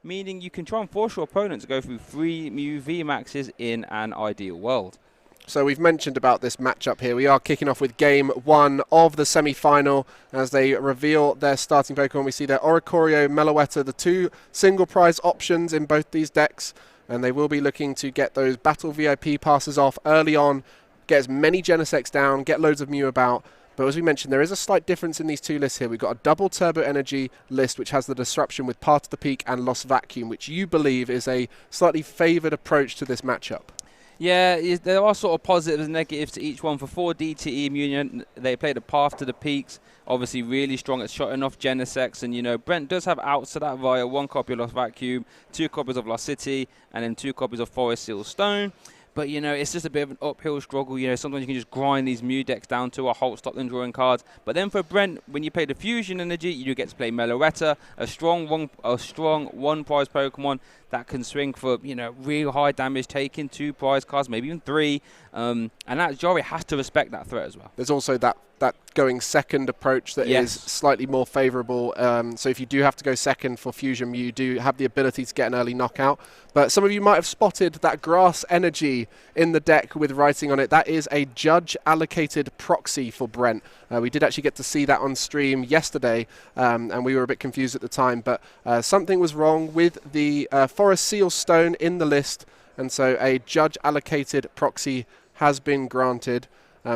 meaning you can try and force your opponent to go through 3 Mew VMaxes in an ideal world. So we've mentioned about this matchup here. We are kicking off with game 1 of the semi-final as they reveal their starting Pokemon. We see their Oricorio, Meloetta, the 2 single prize options in both these decks, and they will be looking to get those Battle VIP passes off early on, get as many Genesects down, get loads of Mew about. But as we mentioned, there is a slight difference in these 2 lists here. We've got a double Turbo Energy list, which has the Disruption with Part of the Peak and Lost Vacuum, which you believe is a slightly favoured approach to this matchup. Yeah, there are sort of positives and negatives to each one. For 4 DTE Immunion, they played a Path to the Peaks, obviously really strong at shutting off Genesects. And, you know, Brent does have outs to that via 1 copy of Lost Vacuum, 2 copies of Lost City, and then 2 copies of Forest Seal Stone. But, you know, it's just a bit of an uphill struggle. You know, sometimes you can just grind these Mew decks down to a halt, stop them drawing cards. But then for Brent, when you play the Fusion Energy, you do get to play Meloetta, a strong one prize Pokemon that can swing for, you know, real high damage, taking 2 prize cards, maybe even 3. And that Jari has to respect that threat as well. There's also that going second approach that is slightly more favourable. So if you do have to go second for Fusion, you do have the ability to get an early knockout. But some of you might have spotted that Grass Energy in the deck with writing on it. That is a judge-allocated proxy for Brent. We did actually get to see that on stream yesterday, and we were a bit confused at the time. But something was wrong with the Forest Seal Stone in the list, and so a judge-allocated proxy has been granted.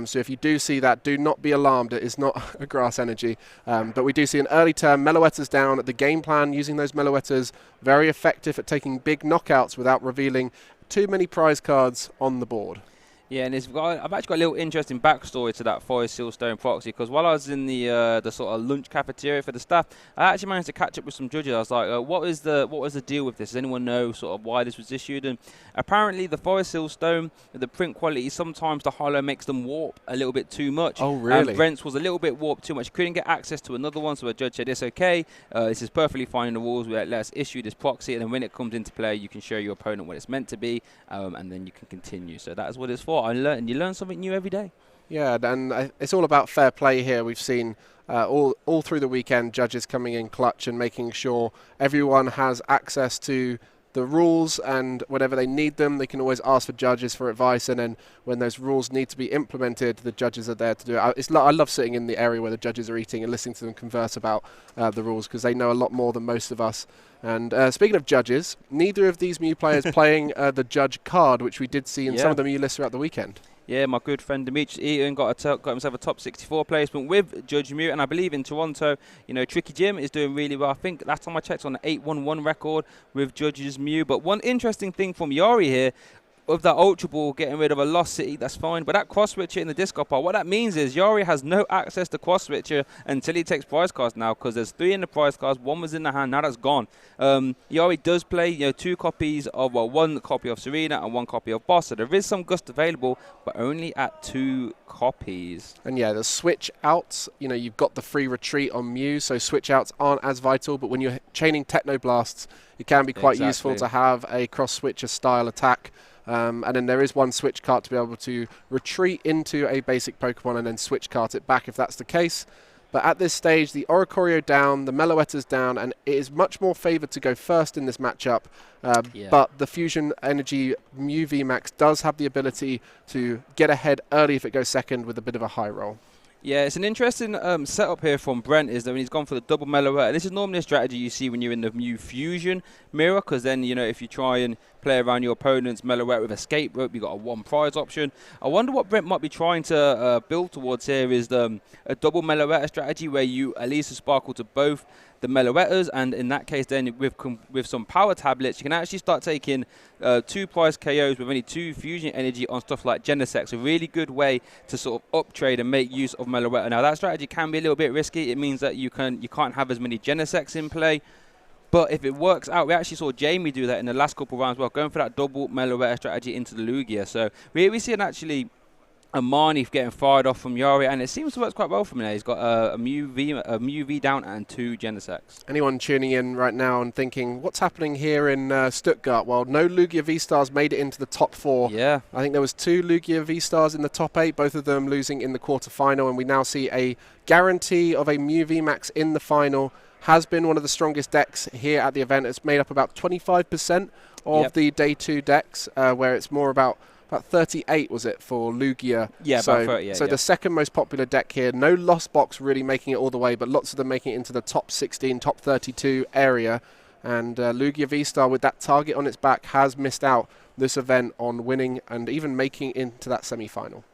So if you do see that, do not be alarmed. It is not a Grass Energy. But we do see an early turn. Meloetta's down. The game plan, using those Meloettas, very effective at taking big knockouts without revealing too many prize cards on the board. Yeah, and I've actually got a little interesting backstory to that Forest Sealstone proxy, because while I was in the sort of lunch cafeteria for the staff, I actually managed to catch up with some judges. I was like, what was the deal with this? Does anyone know sort of why this was issued? And apparently the Forest Sealstone, the print quality, sometimes the holo makes them warp a little bit too much. Oh, really? And Brent's was a little bit warped too much. Couldn't get access to another one, so a judge said, it's okay. This is perfectly fine in the rules. Let's issue this proxy, and then when it comes into play, you can show your opponent what it's meant to be, and then you can continue. So that is what it's for. You learn something new every day. Yeah, and it's all about fair play here. We've seen all through the weekend judges coming in clutch and making sure everyone has access to the rules, and whenever they need them, they can always ask for judges for advice, and then when those rules need to be implemented, the judges are there to do it. I love sitting in the area where the judges are eating and listening to them converse about the rules, because they know a lot more than most of us. And speaking of judges, neither of these Mew players playing the judge card, which we did see in some of the Mew lists throughout the weekend. Yeah, my good friend Dimitri Eaton got himself a top 64 placement with Judge Mew, and I believe in Toronto, you know, Tricky Jim is doing really well. I think last time I checked on the 8-1-1 record with Judge's Mew. But one interesting thing from Jari here, of that Ultra Ball, getting rid of a Lost City, that's fine. But that Cross Switcher in the discard pile, what that means is Jari has no access to Cross Switcher until he takes prize cards now, because there's 3 in the prize cards, 1 was in the hand, now that's gone. Jari does play, you know, 2 copies of, well, 1 copy of Serena and 1 copy of Boss, so there is some Gust available, but only at 2 copies. And yeah, the switch outs, you know, you've got the free retreat on Mew, so switch outs aren't as vital, but when you're chaining Technoblasts, it can be quite useful to have a Cross Switcher style attack. And then there is 1 switch card to be able to retreat into a basic Pokemon and then switch cart it back if that's the case. But at this stage, the Oricorio down, the Meloetta's down, and it is much more favoured to go first in this matchup. But the Fusion Energy Mew VMax does have the ability to get ahead early if it goes second with a bit of a high roll. Yeah, it's an interesting setup here from Brent, is that when he's gone for the double Meloetta. This is normally a strategy you see when you're in the Mew Fusion mirror, because then, you know, if you try and play around your opponent's Meloetta with Escape Rope, you've got a 1 prize option. I wonder what Brent might be trying to build towards here is a double Meloetta strategy where you at least a sparkle to both the Meloettas, and in that case then with some power tablets, you can actually start taking 2 prize KOs with only 2 fusion energy on stuff like Genesects. A really good way to sort of up trade and make use of Meloetta. Now that strategy can be a little bit risky. It means that you can't have as many Genesects in play. But if it works out, we actually saw Jamie do that in the last couple of rounds as well, going for that double Meloetta strategy into the Lugia. So we see actually a Marnie getting fired off from Jari, and it seems to work quite well for him now. He's got a Mew V down and 2 Genesects. Anyone tuning in right now and thinking, what's happening here in Stuttgart? Well, no Lugia V-Stars made it into the top 4. Yeah. I think there was 2 Lugia V-Stars in the top 8, both of them losing in the quarterfinal, and we now see a guarantee of a Mew VMax in the final. has been one of the strongest decks here at the event. It's made up about 25% of the day 2 decks, where it's more about 38 was it for Lugia. Yeah, so, about 38. So the second most popular deck here. No Lost Box really making it all the way, but lots of them making it into the top 16, top 32 area. And Lugia V-Star, with that target on its back, has missed out this event on winning and even making it into that semi-final.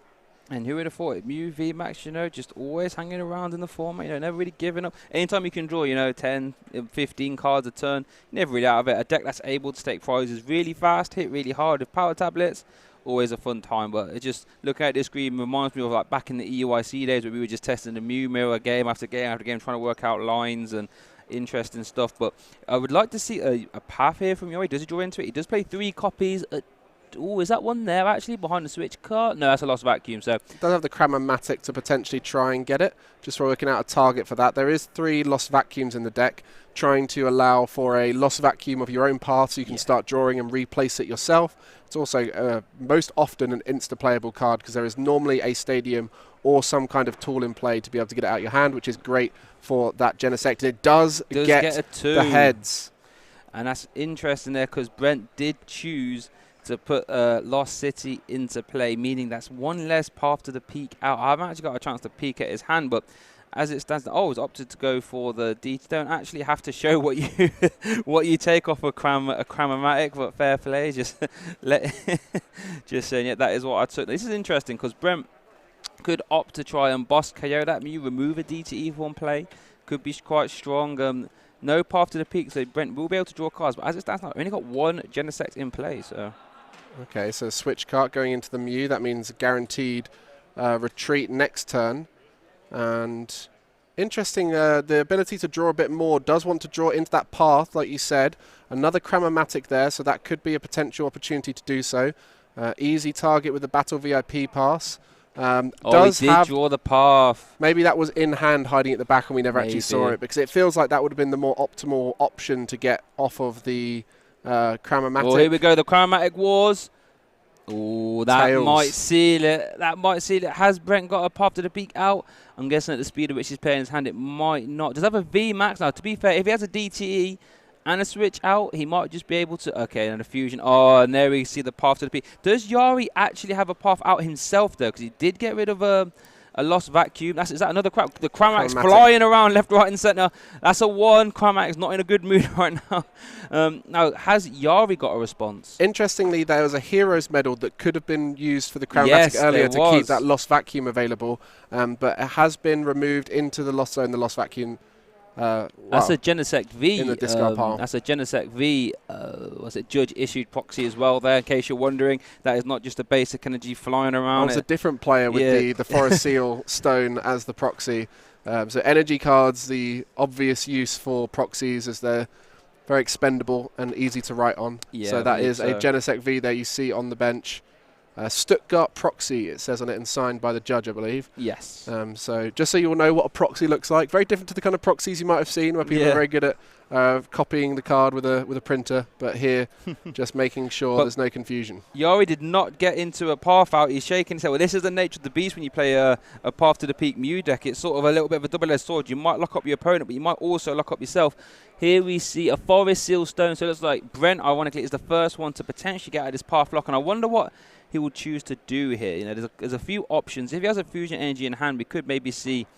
And who would have thought it? Mew VMax, you know, just always hanging around in the format, you know, never really giving up. Anytime you can draw, you know, 10, 15 cards a turn, never really out of it. A deck that's able to take prizes really fast, hit really hard with power tablets, always a fun time. But it just, looking at this screen reminds me of like back in the EUIC days where we were just testing the Mew mirror game after game after game, trying to work out lines and interesting stuff. But I would like to see a path here from Jari. Does he draw into it? He does play 3 copies. Oh, is that one there actually behind the switch card? No, that's a lost vacuum. So does have the Cramomatic to potentially try and get it. Just for working out a target for that. There is 3 lost vacuums in the deck, trying to allow for a lost vacuum of your own path so you can start drawing and replace it yourself. It's also most often an insta-playable card because there is normally a stadium or some kind of tool in play to be able to get it out of your hand, which is great for that Genesect. It does get the heads. And that's interesting there because Brent did choose to put Lost City into play, meaning that's one less path to the peak out. I haven't actually got a chance to peek at his hand, but as it stands, he's opted to go for the D. You don't actually have to show what you what you take off a Cramomatic, but fair play. Just just saying, yeah, that is what I took. This is interesting because Brent could opt to try and boss KO that Mew, remove a D to E1 play. Could be quite strong. No path to the peak, so Brent will be able to draw cards, but as it stands now, only got 1 Genesect in play, so. Okay, so switch card going into the Mew. That means guaranteed retreat next turn. And interesting, the ability to draw a bit more. Does want to draw into that path, like you said. Another Cramomatic there, so that could be a potential opportunity to do so. Easy target with the Battle VIP pass. He did draw the path. Maybe that was in hand hiding at the back and we never actually saw it, because it feels like that would have been the more optimal option to get off of the Cramomatic. Oh, here we go, the Cramomatic Wars. Oh, that Tails. might seal it. That might seal it. Has Brent got a path to the peak out? I'm guessing at the speed at which he's playing his hand, it might not. Does he have a VMax? Now, to be fair, if he has a DTE and a switch out, he might just be able to. Okay, and a fusion. Oh, and there we see the path to the peak. Does Jari actually have a path out himself, though? Because he did get rid of a lost vacuum. Is that another the Cramomatic's flying around left, right, and centre. That's a 1. Cramomatic's not in a good mood right now. Now, has Jari got a response? Interestingly, there was a Heroes Medal that could have been used for the Cramomatic earlier to keep that lost vacuum available, but it has been removed into the lost zone, the lost vacuum. That's a Genesect V. In the discard pile. That's a Genesect V. Was it Judge issued proxy as well there? In case you're wondering, that is not just a basic energy flying around. It's a different player with the Forest Seal Stone as the proxy. So energy cards, the obvious use for proxies, as they're very expendable and easy to write on. Yeah, so that is a Genesect V there you see on the bench. Stuttgart proxy, it says on it, and signed by the judge, I believe. Yes. So just so you all know what a proxy looks like, very different to the kind of proxies you might have seen where people are very good at copying the card with a printer, but here just making sure there's no confusion. Jari did not get into a path out. He's shaking his head. Well, this is the nature of the beast when you play a path to the peak Mew deck. It's sort of a little bit of a double-edged sword. You might lock up your opponent, but you might also lock up yourself. Here we see a Forest Seal Stone, so it looks like Brent, ironically, is the first one to potentially get out of this path lock, and I wonder what he will choose to do here. You know, there's a few options. If he has a fusion energy in hand, we could maybe see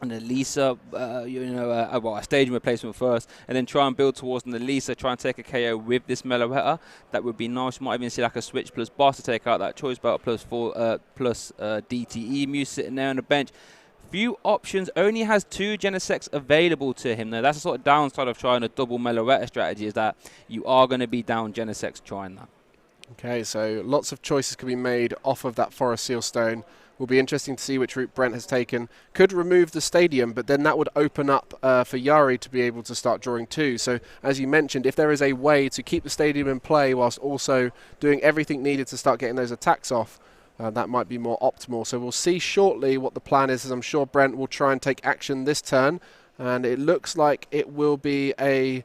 an Elisa, a staging replacement first, and then try and build towards an Elisa, try and take a KO with this Meloetta. That would be nice. You might even see like a switch plus boss to take out that choice belt plus DTE Mew sitting there on the bench. Few options, only has 2 Genesects available to him. Now that's the sort of downside of trying a double Meloetta strategy, is that you are going to be down Genesects trying that. Okay, so lots of choices can be made off of that Forest Seal Stone. Will be interesting to see which route Brent has taken. Could remove the stadium, but then that would open up for Jari to be able to start drawing too. So as you mentioned, if there is a way to keep the stadium in play whilst also doing everything needed to start getting those attacks off, that might be more optimal. So we'll see shortly what the plan is, as I'm sure Brent will try and take action this turn. And it looks like it will be a...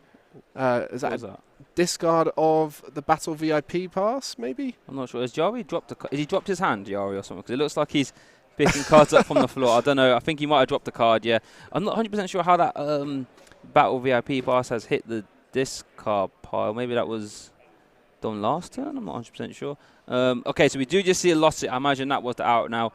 is that discard of the Battle VIP pass, maybe? I'm not sure. Has Jari dropped has he dropped his hand, Jari, or something? Because it looks like he's picking cards up from the floor. I don't know. I think he might have dropped the card, yeah. I'm not 100% sure how that Battle VIP pass has hit the discard pile. Maybe that was done last turn. I'm not 100% sure. Okay, so we do just see a loss. I imagine that was the out now.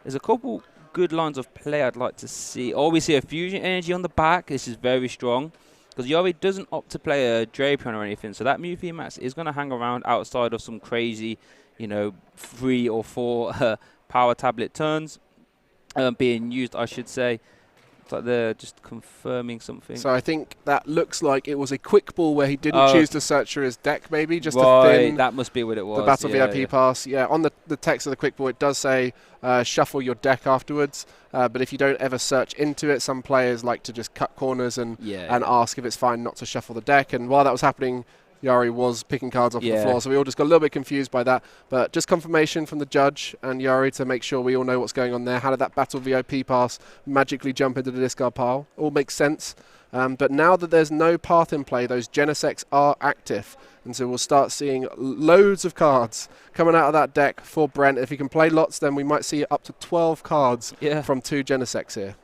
There's a couple good lines of play I'd like to see. Oh, we see a Fusion Energy on the back. This is very strong. Because Jari doesn't opt to play a Drapion or anything. So that Mew VMax is going to hang around outside of some crazy, 3 or 4 power tablet turns being used, I should say. It's like they're just confirming something. So I think that looks like it was a quick ball where he didn't choose to search through his deck, maybe, just to thin. That must be what it was. The Battle VIP pass. Yeah, on the text of the quick ball, it does say shuffle your deck afterwards. But if you don't ever search into it, some players like to just cut corners and ask if it's fine not to shuffle the deck. And while that was happening, Jari was picking cards off the floor, so we all just got a little bit confused by that. But just confirmation from the judge and Jari to make sure we all know what's going on there. How did that Battle VIP pass magically jump into the discard pile? All makes sense. But now that there's no path in play, those Genesects are active. And so we'll start seeing loads of cards coming out of that deck for Brent. If he can play lots, then we might see up to 12 cards from 2 Genesects here.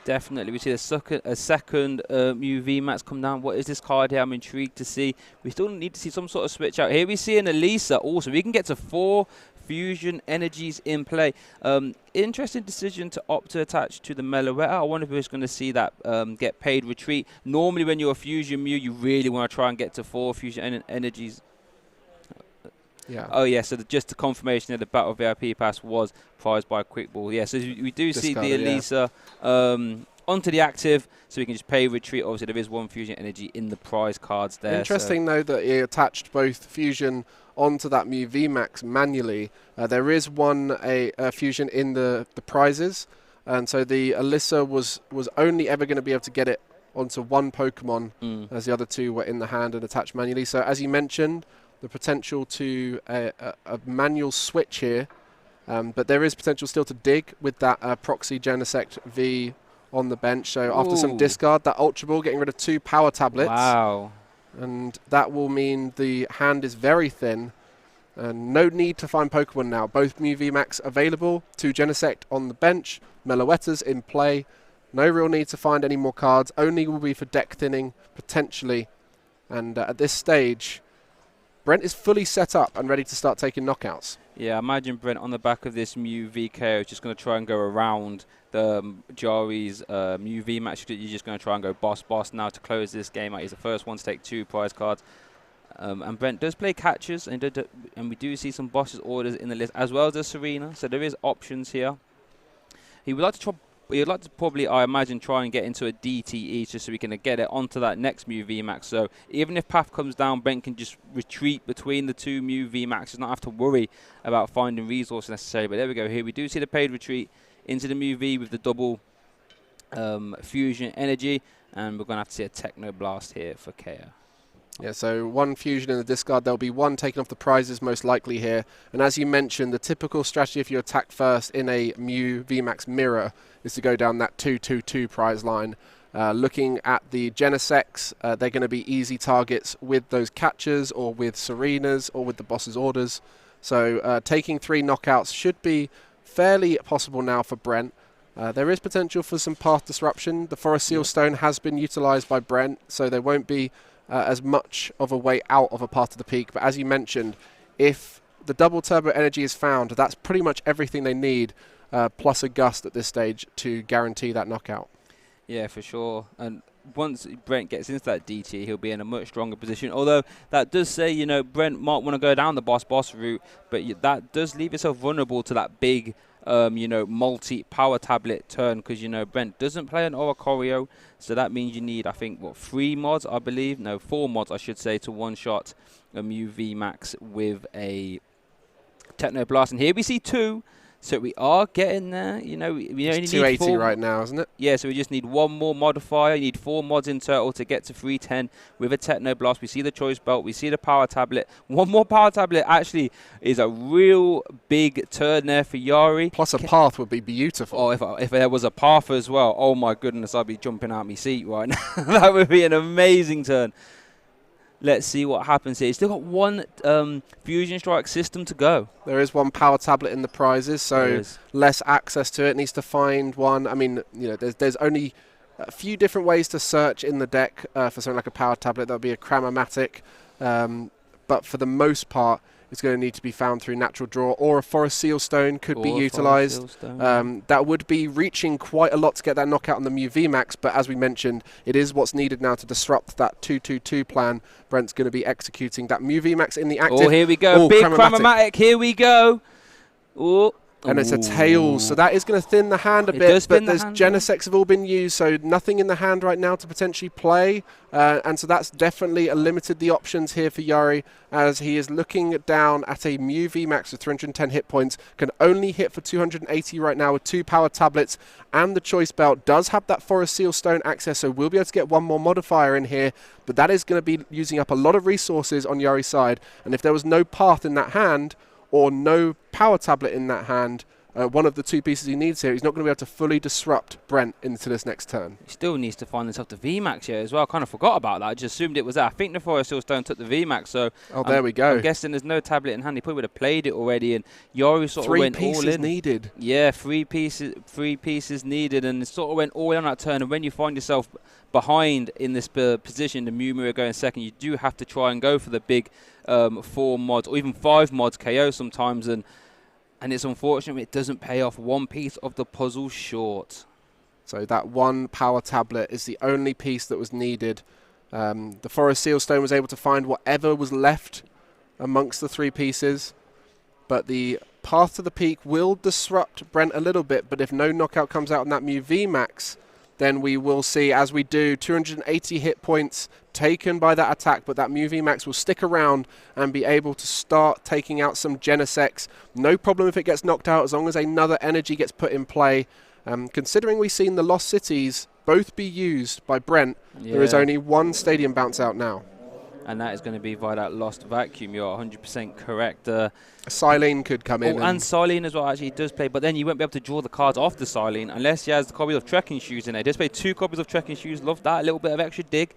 Definitely. We see a second Mew VMax come down. What is this card here? I'm intrigued to see. We still need to see some sort of switch out. Here we see an Elisa also. We can get to 4 Fusion Energies in play. Interesting decision to opt to attach to the Meloetta. I wonder if we're going to see that get paid retreat. Normally when you're a Fusion Mew, you really want to try and get to 4 Fusion Energies. Yeah. Oh, yeah, so just the confirmation that the Battle VIP pass was prized by a quick ball. Yeah, so we do see the Elisa onto the active, so we can just pay retreat. Obviously, there is 1 Fusion Energy in the prize cards there. Interesting, though, that he attached both Fusion onto that Mew VMax manually. There is one Fusion in the prizes, and so the Elisa was only ever going to be able to get it onto 1 Pokemon, as the other 2 were in the hand and attached manually. So, as you mentioned, the potential to a manual switch here, but there is potential still to dig with that Proxy Genesect V on the bench. So after some discard, that Ultra Ball getting rid of 2 power tablets. Wow. And that will mean the hand is very thin. And no need to find Pokemon now. Both Mew VMax available, 2 Genesect on the bench, Meloettas in play. No real need to find any more cards. Only will be for deck thinning, potentially. And at this stage, Brent is fully set up and ready to start taking knockouts. Yeah, imagine Brent on the back of this Mew VK is just going to try and go around the Jari's Mew VMax. You're just going to try and go boss now to close this game out. He's the first one to take 2 prize cards. And Brent does play catchers, and we do see some bosses orders in the list, as well as the Serena. So there is options here. He would like to try. You'd like to probably, I imagine, try and get into a DTE just so we can get it onto that next Mew VMax. So even if Path comes down, Brent can just retreat between the 2 Mew VMaxes, not have to worry about finding resources necessarily. But there we go. Here we do see the paid retreat into the Mew V with the double Fusion Energy. And we're going to have to see a Techno Blast here for KO. Yeah, so 1 Fusion in the discard. There'll be 1 taken off the prizes most likely here. And as you mentioned, the typical strategy if you attack first in a Mew VMax mirror is to go down that 2-2-2 prize line. Looking at the Genesects, they're going to be easy targets with those catchers or with Serenas or with the boss's orders. So taking 3 knockouts should be fairly possible now for Brent. There is potential for some path disruption. The Forest Seal Stone has been utilised by Brent, so there won't be as much of a way out of a Path to the Peak. But as you mentioned, if the double turbo energy is found, that's pretty much everything they need, plus a gust at this stage to guarantee that knockout. Yeah, for sure. And once Brent gets into that DT, he'll be in a much stronger position. Although that does say, Brent might want to go down the boss route, but that does leave yourself vulnerable to that big multi-power tablet turn, because, Brent doesn't play an Oricorio, so that means you need, I think, 3 mods, I believe? No, 4 mods, I should say, to one-shot a Mew VMax with a Techno Blast. And here we see 2, so we are getting there. We only need 280 right now, isn't it? Yeah, so we just need 1 more modifier. You need 4 mods in total to get to 310 with a Techno Blast. We see the Choice Belt. We see the Power Tablet. 1 more Power Tablet actually is a real big turn there for Jari. Plus a path would be beautiful. Oh, if there was a path as well, oh my goodness, I'd be jumping out my seat right now. That would be an amazing turn. Let's see what happens here. He's still got 1 Fusion Strike system to go. There is 1 power tablet in the prizes, so less access to it. Needs to find 1. I mean, there's only a few different ways to search in the deck for something like a power tablet. That would be a Cramomatic, but for the most part, it's going to need to be found through natural draw, or a Forest Seal Stone could be utilised. That would be reaching quite a lot to get that knockout on the Mew VMax, but as we mentioned, it is what's needed now to disrupt that 2-2-2 plan. Brent's going to be executing that Mew VMax in the active. Oh, here we go. Big Cramomatic. Here we go. Oh. And it's a Tails, so that is going to thin the hand a bit, but there's Genesects have all been used, so nothing in the hand right now to potentially play, and so that's definitely limited the options here for Jari, as he is looking down at a Mew VMax with 310 hit points, can only hit for 280 right now with 2 power tablets, and the Choice Belt does have that Forest Seal Stone access, so we'll be able to get one more modifier in here, but that is going to be using up a lot of resources on Jari's side, and if there was no path in that hand, or no power tablet in that hand, one of the 2 pieces he needs here, he's not going to be able to fully disrupt Brent into this next turn. He still needs to find himself the VMax here as well. I kind of forgot about that. I just assumed it was that. I think the Forest Seal Stone took the VMax, so there we go. I'm guessing there's no tablet in hand. He probably would have played it already, and Jari sort of went all in. 3 pieces needed. Yeah, 3 pieces needed, and it sort of went all in on that turn. And when you find yourself behind in this position, the Mew Mirror going second, you do have to try and go for the big 4 mods or even 5 mods KO sometimes, and it's unfortunate it doesn't pay off. 1 piece of the puzzle short. So that 1 power tablet is the only piece that was needed. The Forest Seal Stone was able to find whatever was left amongst the 3 pieces, but the path to the peak will disrupt Brent a little bit, but if no knockout comes out on that Mew VMax, then we will see, as we do, 280 hit points taken by that attack, but that Mew VMax will stick around and be able to start taking out some Genesects. No problem if it gets knocked out, as long as another energy gets put in play. Considering we've seen the Lost Cities both be used by Brent, there is only 1 stadium bounce out now. And that is going to be via that Lost Vacuum. You're 100% correct. Silene could come in. And Silene as well actually does play, but then you won't be able to draw the cards off the Silene unless he has the copies of Trekking Shoes in there. Just play 2 copies of Trekking Shoes. Love that. A little bit of extra dig.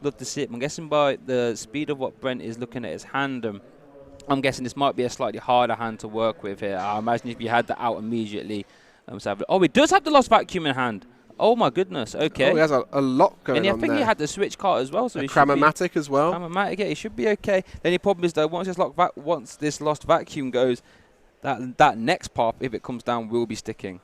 Love to see it. I'm guessing by the speed of what Brent is looking at his hand, I'm guessing this might be a slightly harder hand to work with here. I imagine if you had that out immediately. He does have the Lost Vacuum in hand. Oh my goodness, okay. Oh, he has a lot going on there. And I think he had the Switch card as well. So a Cramomatic as well. Cramomatic, yeah, he should be okay. The only problem is though, once this Lost Vacuum goes, that next path, if it comes down, will be sticking.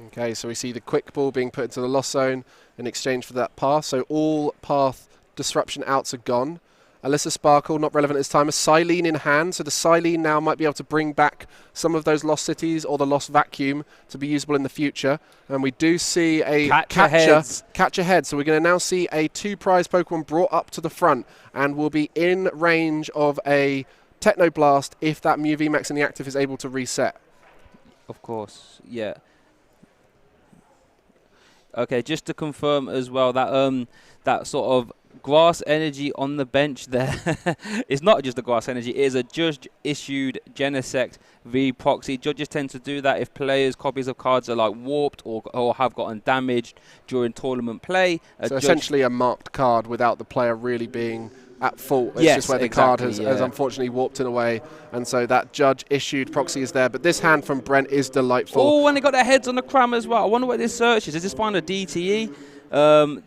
Okay, so we see the Quick Ball being put into the Lost Zone in exchange for that path. So all path disruption outs are gone. Alyssa Sparkle, not relevant this time. A Silene in hand, so the Silene now might be able to bring back some of those Lost Cities or the Lost Vacuum to be usable in the future. And we do see a catch ahead. So we're going to now see a 2 prize Pokemon brought up to the front and will be in range of a Techno Blast if that Mew VMax in the active is able to reset. Of course, yeah. Okay, just to confirm as well that that sort of grass energy on the bench there is not just a grass energy, it is a judge-issued Genesect V proxy. Judges tend to do that if players' copies of cards are like warped or have gotten damaged during tournament play. So essentially a marked card without the player really being at fault. It's just where the card has unfortunately warped in a way, and so that judge-issued proxy is there. But this hand from Brent is delightful. Oh, and they got their heads on the Cram as well. I wonder what this search is. Does this find a DTE?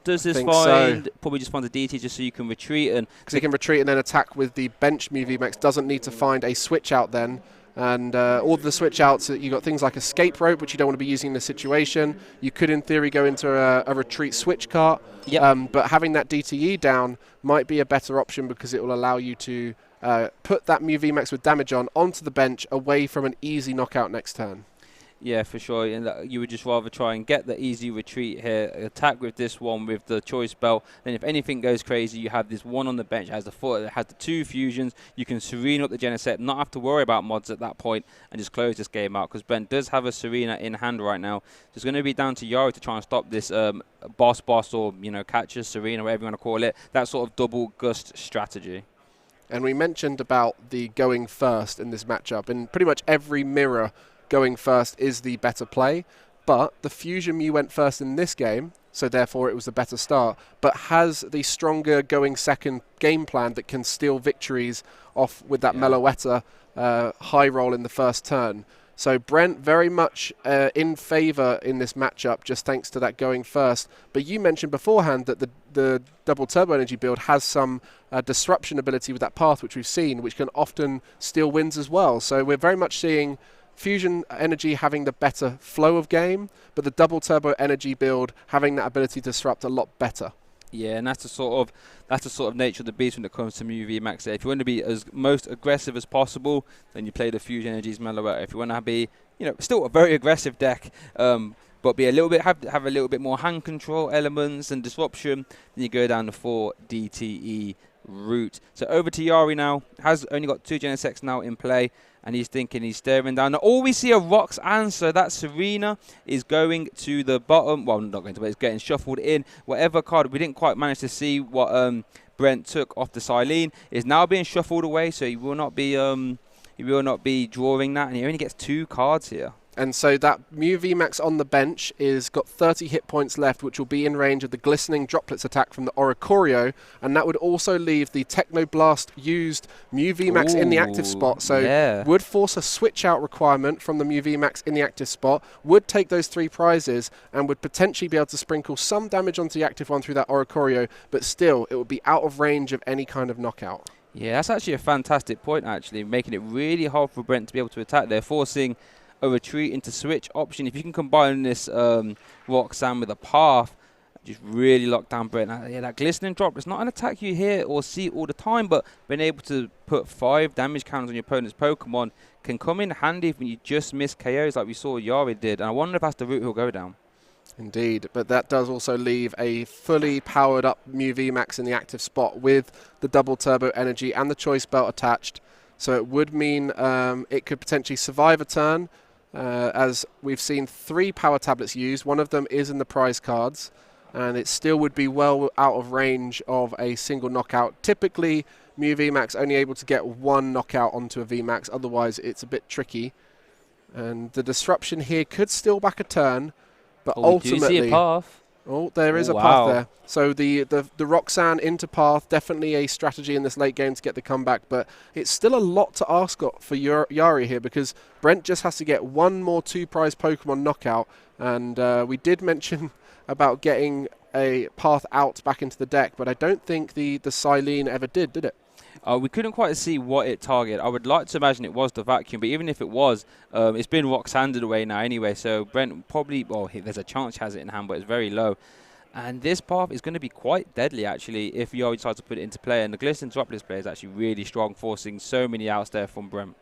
Does this find... Probably just find a DT just so you can retreat. Because you can retreat and then attack with the bench Mew VMax. Doesn't need to find a switch out then. And all of the switch outs, you've got things like Escape Rope, which you don't want to be using in this situation. You could, in theory, go into a retreat switch cart. Yep. But having that DTE down might be a better option because it will allow you to put that Mew VMax with damage onto the bench away from an easy knockout next turn. Yeah, for sure. And you would just rather try and get the easy retreat here, attack with this one with the Choice Belt. Then if anything goes crazy, you have this one on the bench, has the foot, it has the 2 fusions. You can Serena up the Genesect, not have to worry about mods at that point, and just close this game out. Because Brent does have a Serena in hand right now. So it's going to be down to Jari to try and stop this boss or, catcher, Serena, whatever you want to call it. That sort of double gust strategy. And we mentioned about the going first in this matchup. In pretty much every mirror, going first is the better play, but the Fusion Mew went first in this game, so therefore it was the better start, but has the stronger going second game plan that can steal victories off with that Meloetta high roll in the first turn. So Brent very much in favour in this matchup, just thanks to that going first. But you mentioned beforehand that the double turbo energy build has some disruption ability with that path, which we've seen, which can often steal wins as well. So we're very much seeing Fusion Energy having the better flow of game, but the double turbo energy build having that ability to disrupt a lot better. Yeah, and that's the sort of nature of the beast when it comes to Mew VMax. If you want to be as most aggressive as possible, then you play the Fusion Energies Meloetta. If you want to be, still a very aggressive deck, but be a little bit have a little bit more hand control elements and disruption, then you go down the 4 DTE route. So over to Jari now. Has only got 2 Genesects now in play, and he's thinking, he's staring down. Now, all we see are rocks, and so that Serena is going to the bottom. Well, not going to, but it's getting shuffled in. Whatever card, we didn't quite manage to see what Brent took off the Silene, is now being shuffled away, so he will not be drawing that, and he only gets 2 cards here. And so that Mew VMax on the bench is got 30 hit points left, which will be in range of the Glistening Droplets attack from the Oricorio, and that would also leave the Technoblast used Mew VMax in the active spot. So would force a switch out requirement from the Mew VMax in the active spot, would take those 3 prizes, and would potentially be able to sprinkle some damage onto the active one through that Oricorio, but still, it would be out of range of any kind of knockout. Yeah, that's actually a fantastic point, actually, making it really hard for Brent to be able to attack there, forcing a retreat into switch option. If you can combine this Roxanne with a path, just really lock down Brent. Yeah, that Glistening Drop, it's not an attack you hear or see all the time, but being able to put 5 damage counters on your opponent's Pokemon can come in handy when you just miss KOs like we saw Jari did. And I wonder if that's the route he'll go down. Indeed, but that does also leave a fully powered up Mew VMax in the active spot with the double turbo energy and the choice belt attached. So it would mean it could potentially survive a turn, as we've seen 3 power tablets used. One of them is in the prize cards, and it still would be well out of range of a single knockout. Typically, Mew VMax only able to get 1 knockout onto a VMax, otherwise it's a bit tricky. And the disruption here could steal back a turn, but ultimately... Do you see a path? Oh, there is a path there. So the Roxanne into path, definitely a strategy in this late game to get the comeback, but it's still a lot to ask for Jari here, because Brent just has to get 1 more 2 prize Pokemon knockout, and we did mention about getting a path out back into the deck, but I don't think the Silene ever did it? We couldn't quite see what it targeted. I would like to imagine it was the vacuum, but even if it was, it's been Roxanded away now anyway, so Brent probably, well, there's a chance he has it in hand, but it's very low. And this path is going to be quite deadly, actually, if Jari decides to put it into play. And the Glistening Droplets play is actually really strong, forcing so many outs there from Brent.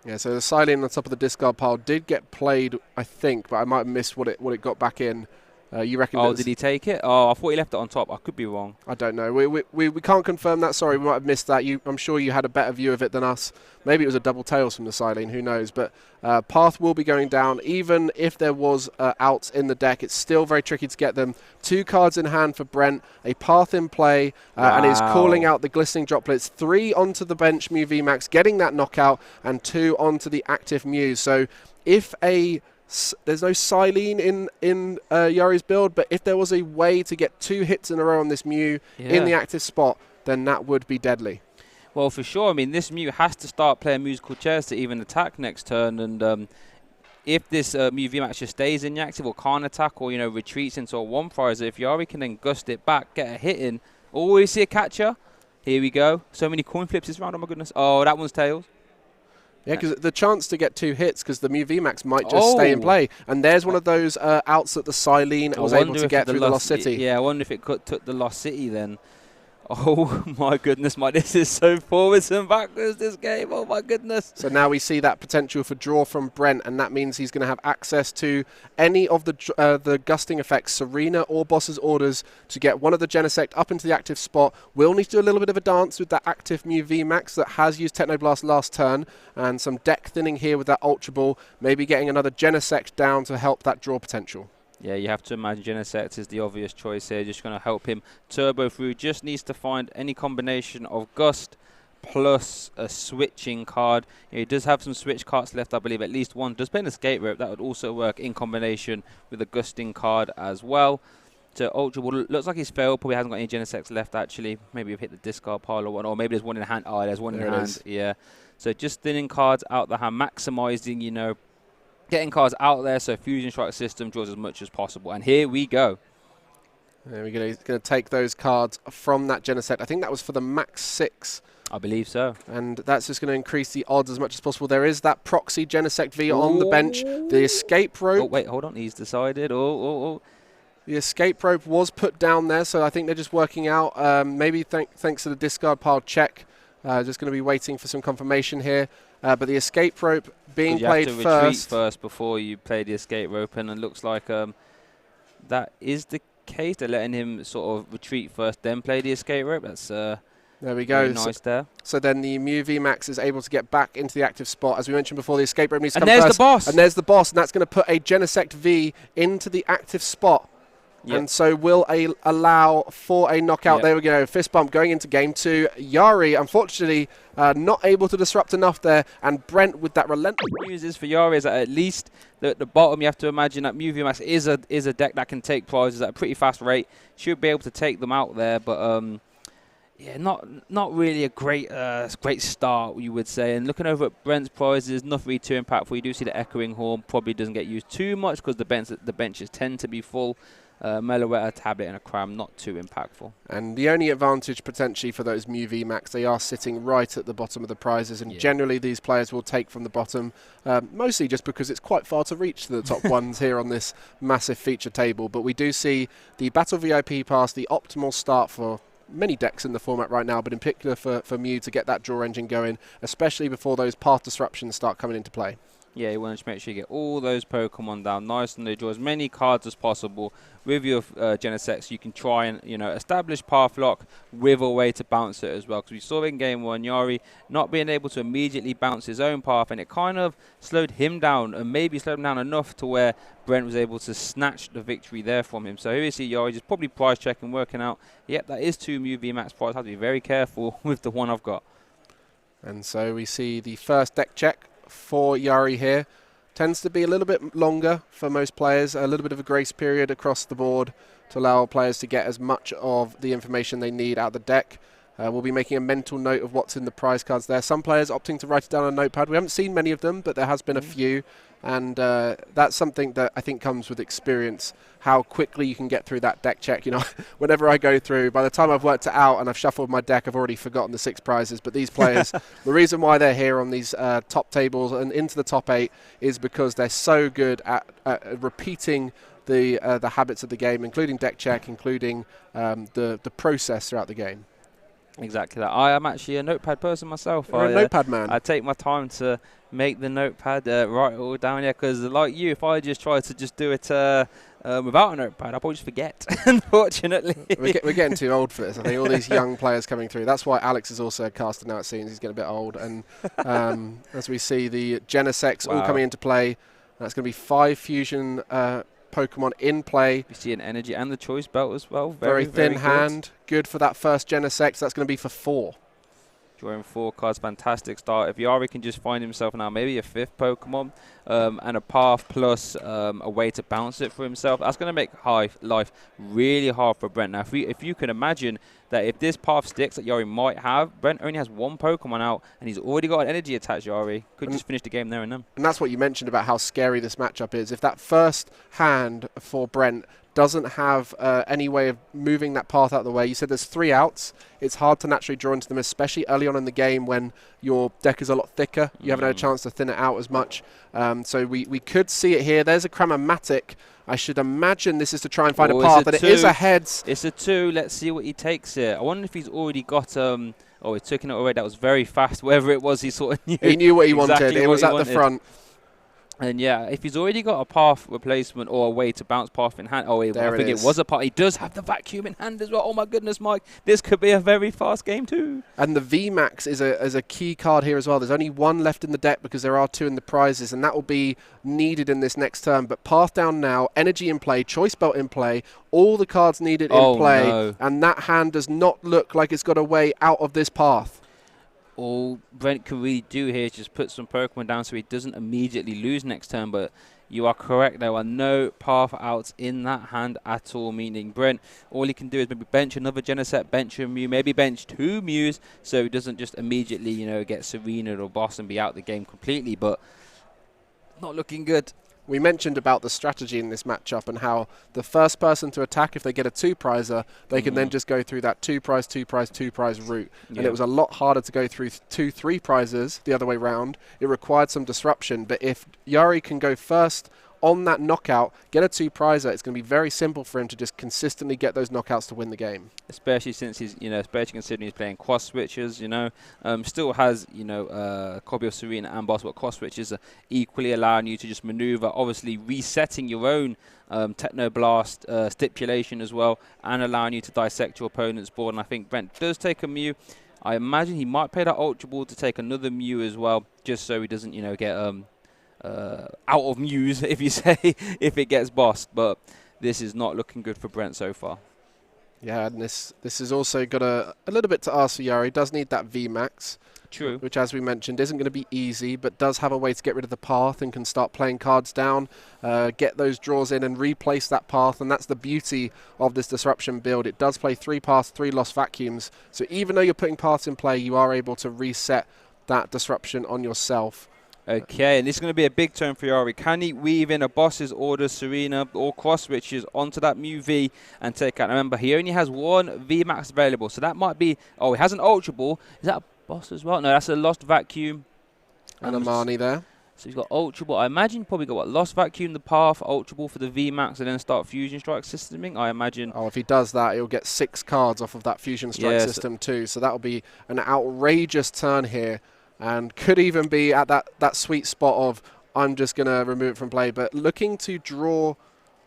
Yeah, so the Silene on top of the discard pile did get played, I think, but I might have missed what it got back in. You reckon? Oh, did he take it? Oh, I thought he left it on top. I could be wrong. I don't know. We can't confirm that. Sorry, we might have missed that. I'm sure you had a better view of it than us. Maybe it was a double tails from the Silene. Who knows? But path will be going down. Even if there was outs in the deck, it's still very tricky to get them. 2 cards in hand for Brent. A path in play, and is calling out the Glistening Droplets. 3 onto the bench Mew VMax, getting that knockout, and 2 onto the active Mew. So if there's no Silene in Jari's build, but if there was a way to get 2 hits in a row on this Mew in the active spot, then that would be deadly. Well, for sure. I mean, this Mew has to start playing musical chairs to even attack next turn, and if this Mew VMax just stays in the active or can't attack or, retreats into a 1 prize, if Jari can then gust it back, get a hit in, always see a catcher. Here we go. So many coin flips this round. Oh, my goodness. Oh, that one's tails. Yeah, because the chance to get 2 hits, because the Mew VMax might just stay in play. And there's one of those outs that the Silene was able to get through the Lost City. Yeah, I wonder if it took the Lost City then. Oh, my goodness, this is so forwards and backwards, this game. Oh, my goodness. So now we see that potential for draw from Brent, and that means he's going to have access to any of the gusting effects, Serena or Boss's Orders, to get one of the Genesect up into the active spot. We'll need to do a little bit of a dance with that active Mew VMax that has used Technoblast last turn, and some deck thinning here with that Ultra Ball, maybe getting another Genesect down to help that draw potential. Yeah, you have to imagine Genesect is the obvious choice here. Just going to help him turbo through. Just needs to find any combination of Gust plus a switching card. He does have some switch cards left, I believe. At least one does play an Escape Rope. That would also work in combination with a Gusting card as well. So Ultra Ball looks like he's failed. Probably hasn't got any Genesects left, actually. Maybe we've hit the discard pile or one. Or maybe there's one in hand. Oh, there's one in hand. Yeah. So just thinning cards out the hand, maximizing, getting cards out there so Fusion Strike system draws as much as possible. And here we go. There we go. He's going to take those cards from that Genesect. I think that was for the max 6. I believe so. And that's just going to increase the odds as much as possible. There is that proxy Genesect V on the bench. The escape rope. Oh, wait, hold on. He's decided. Oh. The escape rope was put down there, so I think they're just working out. Maybe thanks to the discard pile check. Just going to be waiting for some confirmation here. But the escape rope being played first. You have first. to retreat first before you play the escape rope, and it looks like that is the case. They're letting him sort of retreat first, then play the escape rope. That's there we go. Nice there. So then the Mew VMax is able to get back into the active spot. As we mentioned before, the escape rope needs to come first. And there's the boss. And there's the boss, and that's going to put a Genesect V into the active spot. Yep. And so will allow for a knockout. Yep. There we go. Fist bump going into game 2. Yari, unfortunately, not able to disrupt enough there. And Brent with that relentless. Uses for Yari is that at least at the bottom, you have to imagine that Mew VMax is a deck that can take prizes at a pretty fast rate. Should be able to take them out there, but yeah, not really a great start, you would say. And looking over at Brent's prizes, nothing really too impactful. You do see the Echoing Horn probably doesn't get used too much because the benches tend to be full. Meloetta, Tablet and a Cram, not too impactful. And the only advantage potentially for those Mew VMax, they are sitting right at the bottom of the prizes, and generally these players will take from the bottom, mostly just because it's quite far to reach to the top ones here on this massive feature table. But we do see the Battle VIP Pass, the optimal start for many decks in the format right now, but in particular for Mew to get that draw engine going, especially before those path disruptions start coming into play. Yeah, you want to make sure you get all those Pokemon down nice and they draw as many cards as possible with your Genesect, so you can try and establish Path Lock with a way to bounce it as well. Because we saw in game 1 Yari not being able to immediately bounce his own path, and it kind of slowed him down, and maybe slowed him down enough to where Brent was able to snatch the victory there from him. So here you see Yari just probably prize checking, working out. Yep, that is 2 Mew VMax prize. I have to be very careful with the one I've got. And so we see the first deck check for Yari here. Tends to be a little bit longer for most players, a little bit of a grace period across the board to allow players to get as much of the information they need out of the deck. We'll be making a mental note of what's in the prize cards there. Some players opting to write it down on a notepad. We haven't seen many of them, but there has been a few. And that's something that I think comes with experience, how quickly you can get through that deck check. Whenever I go through, by the time I've worked it out and I've shuffled my deck, I've already forgotten the 6 prizes. But these players, the reason why they're here on these top tables and into the top 8 is because they're so good at repeating the habits of the game, including deck check, including the process throughout the game. Exactly that. I am actually a notepad person myself. You're a notepad man. I take my time to make the notepad, write it all down, because like you, if I just try to just do it without a notepad, I'll probably just forget, unfortunately. We're getting too old for this. I think all these young players coming through. That's why Alex is also a caster now, it seems. He's getting a bit old. And as we see the Genesects all coming into play, that's going to be 5 fusion Pokemon in play. You see an energy and the choice belt as well. Very thin hand. Good for that first Genesect. That's going to be for 4. Drawing 4 cards, fantastic start. If Yari can just find himself now maybe a 5th Pokemon and a path plus a way to bounce it for himself, that's going to make life really hard for Brent. Now, if you can imagine that if this path sticks that Yari might have, Brent only has 1 Pokemon out and he's already got an energy attached, Yari. Could just finish the game there and then. And that's what you mentioned about how scary this matchup is. If that first hand for Brent doesn't have any way of moving that path out of the way. You said there's 3 outs. It's hard to naturally draw into them, especially early on in the game when your deck is a lot thicker. You haven't had a chance to thin it out as much. So we could see it here. There's a Cramomatic. I should imagine this is to try and find a path, but it is a heads. It's a 2. Let's see what he takes here. I wonder if he's already got... oh, he's taken it already. That was very fast. Whatever it was, he sort of knew. He knew what he wanted. It was at the front. And yeah, if he's already got a path replacement or a way to bounce path in hand, I think it was a path. He does have the vacuum in hand as well. Oh my goodness, Mike, this could be a very fast game too. And the VMax is a key card here as well. There's only 1 left in the deck because there are 2 in the prizes, and that will be needed in this next turn. But path down now, energy in play, choice belt in play, all the cards needed in play, and that hand does not look like it's got a way out of this path. All Brent can really do here is just put some Pokemon down so he doesn't immediately lose next turn, but you are correct, there are no path outs in that hand at all, meaning Brent, all he can do is maybe bench another Genesect, bench a Mew, maybe bench 2 Mews so he doesn't just immediately, get Serena or Boss and be out the game completely, but Not looking good. We mentioned about the strategy in this matchup and how the first person to attack, if they get a 2-prizer, they can then just go through that 2-prize, 2-prize, 2-prize route. Yeah. And it was a lot harder to go through 2 3-prizes the other way round. It required some disruption. But if Jari can go first on that knockout, get a 2-prizer, it's going to be very simple for him to just consistently get those knockouts to win the game. Especially since he's, especially considering he's playing cross switches, still has, a copy of Serena and Boss, but cross switches are equally allowing you to just maneuver, obviously resetting your own Technoblast stipulation as well, and allowing you to dissect your opponent's board. And I think Brent does take a Mew. I imagine he might play that Ultra Ball to take another Mew as well, just so he doesn't, get out of Mews, if you say, if it gets bossed. But this is not looking good for Brent so far. Yeah, and this has also got a little bit to ask for Jari. Does need that VMax. True. Which, as we mentioned, isn't going to be easy, but does have a way to get rid of the path and can start playing cards down, get those draws in and replace that path. And that's the beauty of this disruption build. It does play 3 paths, 3 lost vacuums. So even though you're putting paths in play, you are able to reset that disruption on yourself. Okay, and this is going to be a big turn for Jari. Can he weave in a boss's order, Serena, or cross switches onto that Mew V and take out? Remember, he only has 1 VMax available, so that might be... Oh, he has an Ultra Ball. Is that a boss as well? No, that's a lost vacuum. And a Marnie there. So he's got Ultra Ball. I imagine you probably got what? Lost vacuum, the path, Ultra Ball for the VMax, and then start Fusion Strike systeming, I imagine. Oh, if he does that, he'll get 6 cards off of that Fusion Strike system too. So that'll be an outrageous turn here. And could even be at that sweet spot of, I'm just going to remove it from play. But looking to draw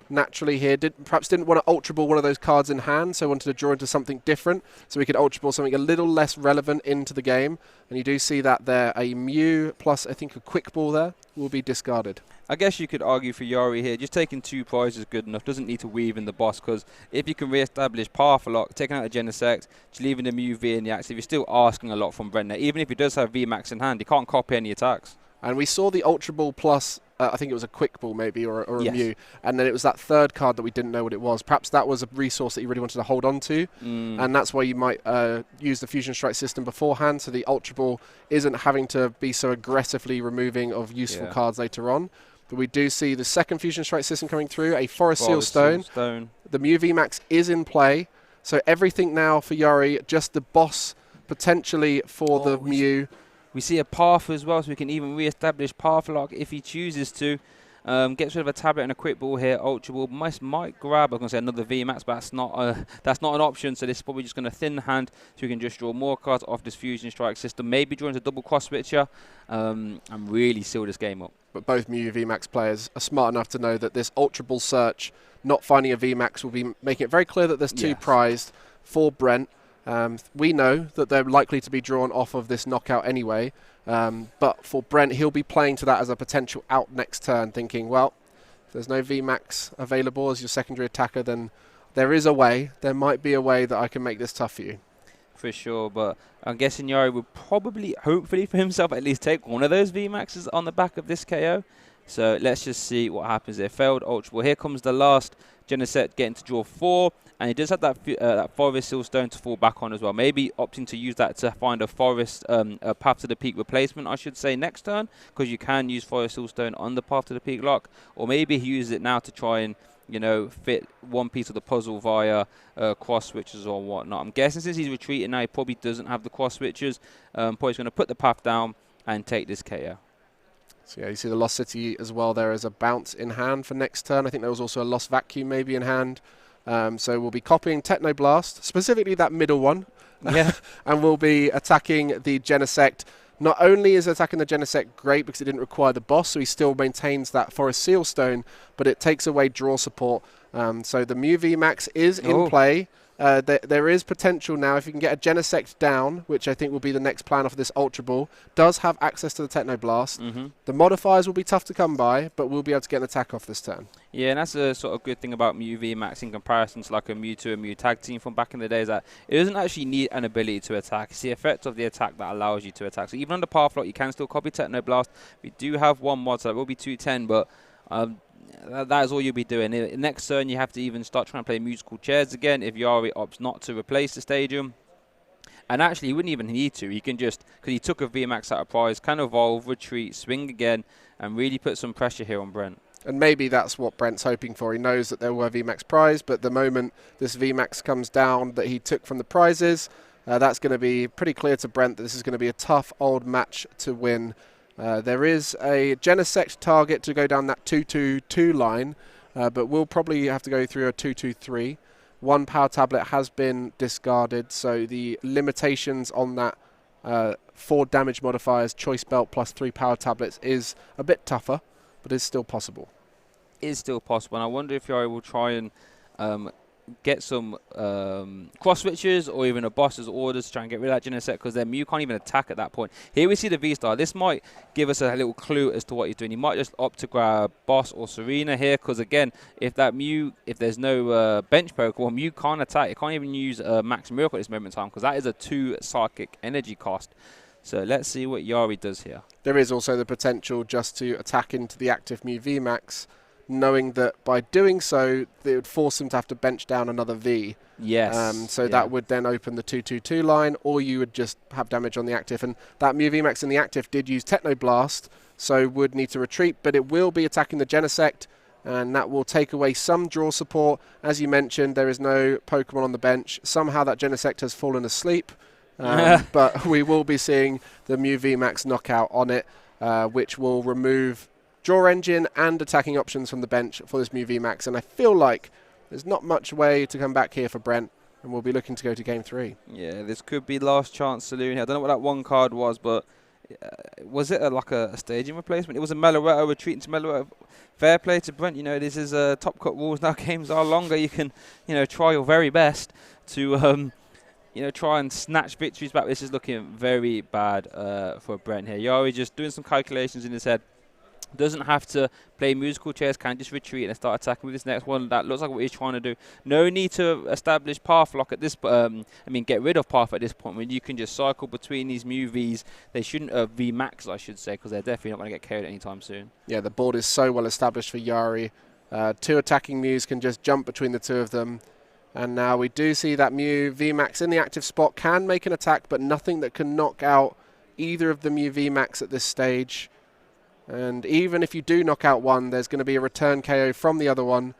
naturally here, perhaps didn't want to Ultra Ball one of those cards in hand, so wanted to draw into something different. So we could Ultra Ball something a little less relevant into the game. And you do see that there, a Mew plus, I think, a Quick Ball there will be discarded. I guess you could argue for Jari here, just taking 2 prizes is good enough. Doesn't need to weave in the boss, because if you can re-establish Path Lock, taking out a Genesect, just leaving the Mew V in the active, you're still asking a lot from Brent. Even if he does have VMax in hand, he can't copy any attacks. And we saw the Ultra Ball plus, I think it was a Quick Ball maybe, or a Mew. And then it was that third card that we didn't know what it was. Perhaps that was a resource that you really wanted to hold on to. And that's why you might use the Fusion Strike system beforehand, so the Ultra Ball isn't having to be so aggressively removing of useful cards later on. But we do see the second Fusion Strike system coming through, a Forest Seal Stone. The Mew VMax is in play. So everything now for Jari, just the boss potentially for the Mew. We see a path as well, so we can even re-establish Path Lock if he chooses to. Gets rid of a tablet and a Quick Ball here. Ultra Ball might grab, I was going to say another VMax, but that's not an option. So this is probably just going to thin the hand, so we can just draw more cards off this Fusion Strike system. Maybe draw into double cross switcher and really seal this game up. But both Mew VMax players are smart enough to know that this Ultra Ball search, not finding a VMax, will be making it very clear that there's 2 prized for Brent. We know that they're likely to be drawn off of this knockout anyway. But for Brent, he'll be playing to that as a potential out next turn, thinking, well, if there's no VMax available as your secondary attacker, then there is a way. There might be a way that I can make this tough for you. For sure, but I'm guessing Jari would probably, hopefully for himself, at least take one of those VMaxes on the back of this KO. So let's just see what happens there. Failed Ultra Ball. Here comes the last Genesect getting to draw 4. And he does have that Forest Seal Stone to fall back on as well. Maybe opting to use that to find a Forest a Path to the Peak replacement, I should say, next turn. Because you can use Forest Seal Stone on the Path to the Peak lock. Or maybe he uses it now to try and, fit one piece of the puzzle via cross switches or whatnot. I'm guessing since he's retreating now, he probably doesn't have the cross switches. Probably going to put the path down and take this KO. So yeah, you see the Lost City as well there as a bounce in hand for next turn. I think there was also a Lost Vacuum maybe in hand. So we'll be copying Technoblast, specifically that middle one. Yeah. And we'll be attacking the Genesect. Not only is attacking the Genesect great because it didn't require the boss, so he still maintains that Forest Seal Stone, but it takes away draw support. So the Mew VMax is in play. There is potential now if you can get a Genesect down, which I think will be the next plan off of this Ultra Ball, does have access to the Technoblast. The modifiers will be tough to come by, but we'll be able to get an attack off this turn. Yeah, and that's a sort of good thing about Mew VMax in comparison to like a Mewtwo and Mew tag team from back in the days, that it doesn't actually need an ability to attack. It's the effect of the attack that allows you to attack. So even under Path Lock, you can still copy Technoblast. We do have one mod, so that will be 210, but that is all you'll be doing. Next turn, you have to even start trying to play musical chairs again if Jari opts not to replace the stadium. And actually, he wouldn't even need to. He can just, because he took a VMAX out of prize, can evolve, retreat, swing again, and really put some pressure here on Brent. And maybe that's what Brent's hoping for. He knows that there were VMAX prize, but the moment this VMAX comes down that he took from the prizes, that's going to be pretty clear to Brent that this is going to be a tough old match to win. There is a Genesect target to go down that 2-2-2 line, but we'll probably have to go through a 2-2-3. One power tablet has been discarded, so the limitations on that 4 damage modifiers, choice belt plus 3 power tablets is a bit tougher, but is still possible. Is still possible, and I wonder if Jari will try and get some cross switches or even a boss's orders to try and get rid of that Genesect, because then Mew can't even attack at that point. Here we see the V-Star. This might give us a little clue as to what he's doing. He might just opt to grab Boss or Serena here, because again, if there's no bench Pokemon, Mew can't attack. It can't even use Max Miracle at this moment in time, because that is a 2 psychic energy cost. So let's see what Jari does here. There is also the potential just to attack into the active Mew VMAX, knowing that by doing so, it would force him to have to bench down another V. Yes. So that would then open the 2-2-2 line, or you would just have damage on the active. And that Mew VMAX in the active did use Techno Blast, so would need to retreat, but it will be attacking the Genesect, and that will take away some draw support. As you mentioned, there is no Pokemon on the bench. Somehow that Genesect has fallen asleep, but we will be seeing the Mew VMAX knockout on it, which will remove draw engine and attacking options from the bench for this Mew VMAX, and I feel like there's not much way to come back here for Brent, and we'll be looking to go to game 3. Yeah, this could be last chance saloon here. I don't know what that one card was, but was it like a staging replacement? It was a Meloetta retreating to Meloetta. Fair play to Brent. You know, this is Top Cut rules now. Games are longer. You can, try your very best to try and snatch victories back. This is looking very bad for Brent here. Jari just doing some calculations in his head. Doesn't have to play musical chairs, can just retreat and start attacking with this next one. That looks like what he's trying to do. No need to establish path lock at this, get rid of path at this point when you can just cycle between these Mew Vs. They shouldn't VMAX, I should say, because they're definitely not going to get KO'd anytime soon. Yeah, the board is so well established for Jari. 2 attacking Mews can just jump between the 2 of them. And now we do see that Mew VMAX in the active spot can make an attack, but nothing that can knock out either of the Mew VMAX at this stage. And even if you do knock out one, there's going to be a return KO from the other one.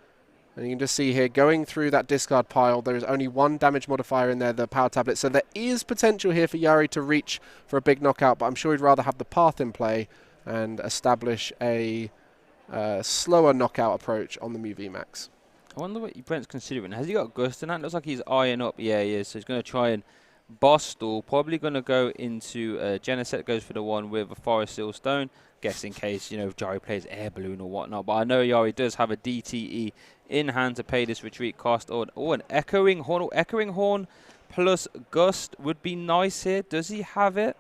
And you can just see here, going through that discard pile, there is only 1 damage modifier in there, the power tablet. So there is potential here for Jari to reach for a big knockout, but I'm sure he'd rather have the path in play and establish a slower knockout approach on the Mew VMAX. I wonder what Brent's considering. Has he got Gust in that? Looks like he's eyeing up. Yeah, he is. So he's going to try and boss stall. Probably going to go into Genesect, goes for the one with a Forest Seal Stone. Guess in case, if Jari plays Air Balloon or whatnot. But I know Jari does have a DTE in hand to pay this retreat cost. Or an Echoing Horn. Echoing Horn plus Gust would be nice here. Does he have it?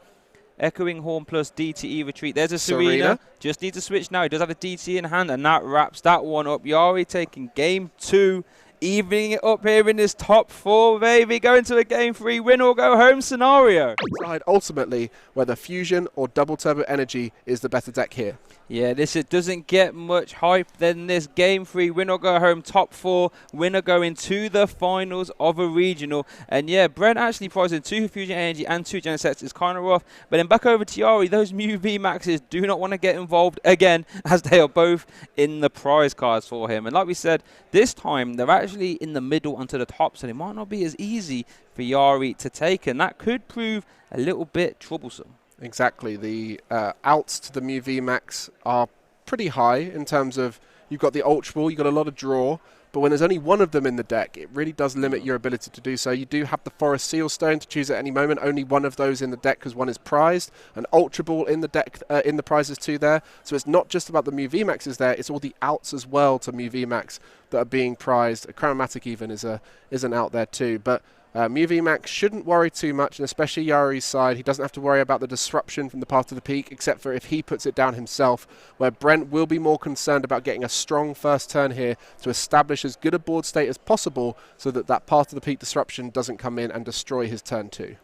Echoing Horn plus DTE retreat. There's a Serena. Just needs to switch now. He does have a DTE in hand, and that wraps that one up. Jari taking game 2. Evening it up here in this top 4, baby. Going to a game 3 win or go home scenario. Decide ultimately whether Fusion or Double Turbo Energy is the better deck here. Yeah, it doesn't get much hype than this. Game 3, win or go home, top 4, winner going to the finals of a regional. And yeah, Brent actually prizing 2 Fusion Energy and 2 Genesects is kind of rough. But then back over to Jari, those Mew VMAXs do not want to get involved again, as they are both in the prize cards for him. And like we said, this time they're actually in the middle onto the top, so it might not be as easy for Jari to take. And that could prove a little bit troublesome. Exactly. The outs to the Mew VMAX are pretty high in terms of you've got the Ultra Ball, you've got a lot of draw, but when there's only one of them in the deck, it really does limit your ability to do so. You do have the Forest Seal Stone to choose at any moment, only one of those in the deck because one is prized, an Ultra Ball in the deck, in the prizes too there. So it's not just about the Mew VMAXs there, it's all the outs as well to Mew VMAX that are being prized. A Chromatic even is an out there too, but Mew VMAX shouldn't worry too much, and especially Jari's side, he doesn't have to worry about the disruption from the Path to the Peak, except for if he puts it down himself, where Brent will be more concerned about getting a strong first turn here to establish as good a board state as possible so that that Path to the Peak disruption doesn't come in and destroy his turn 2.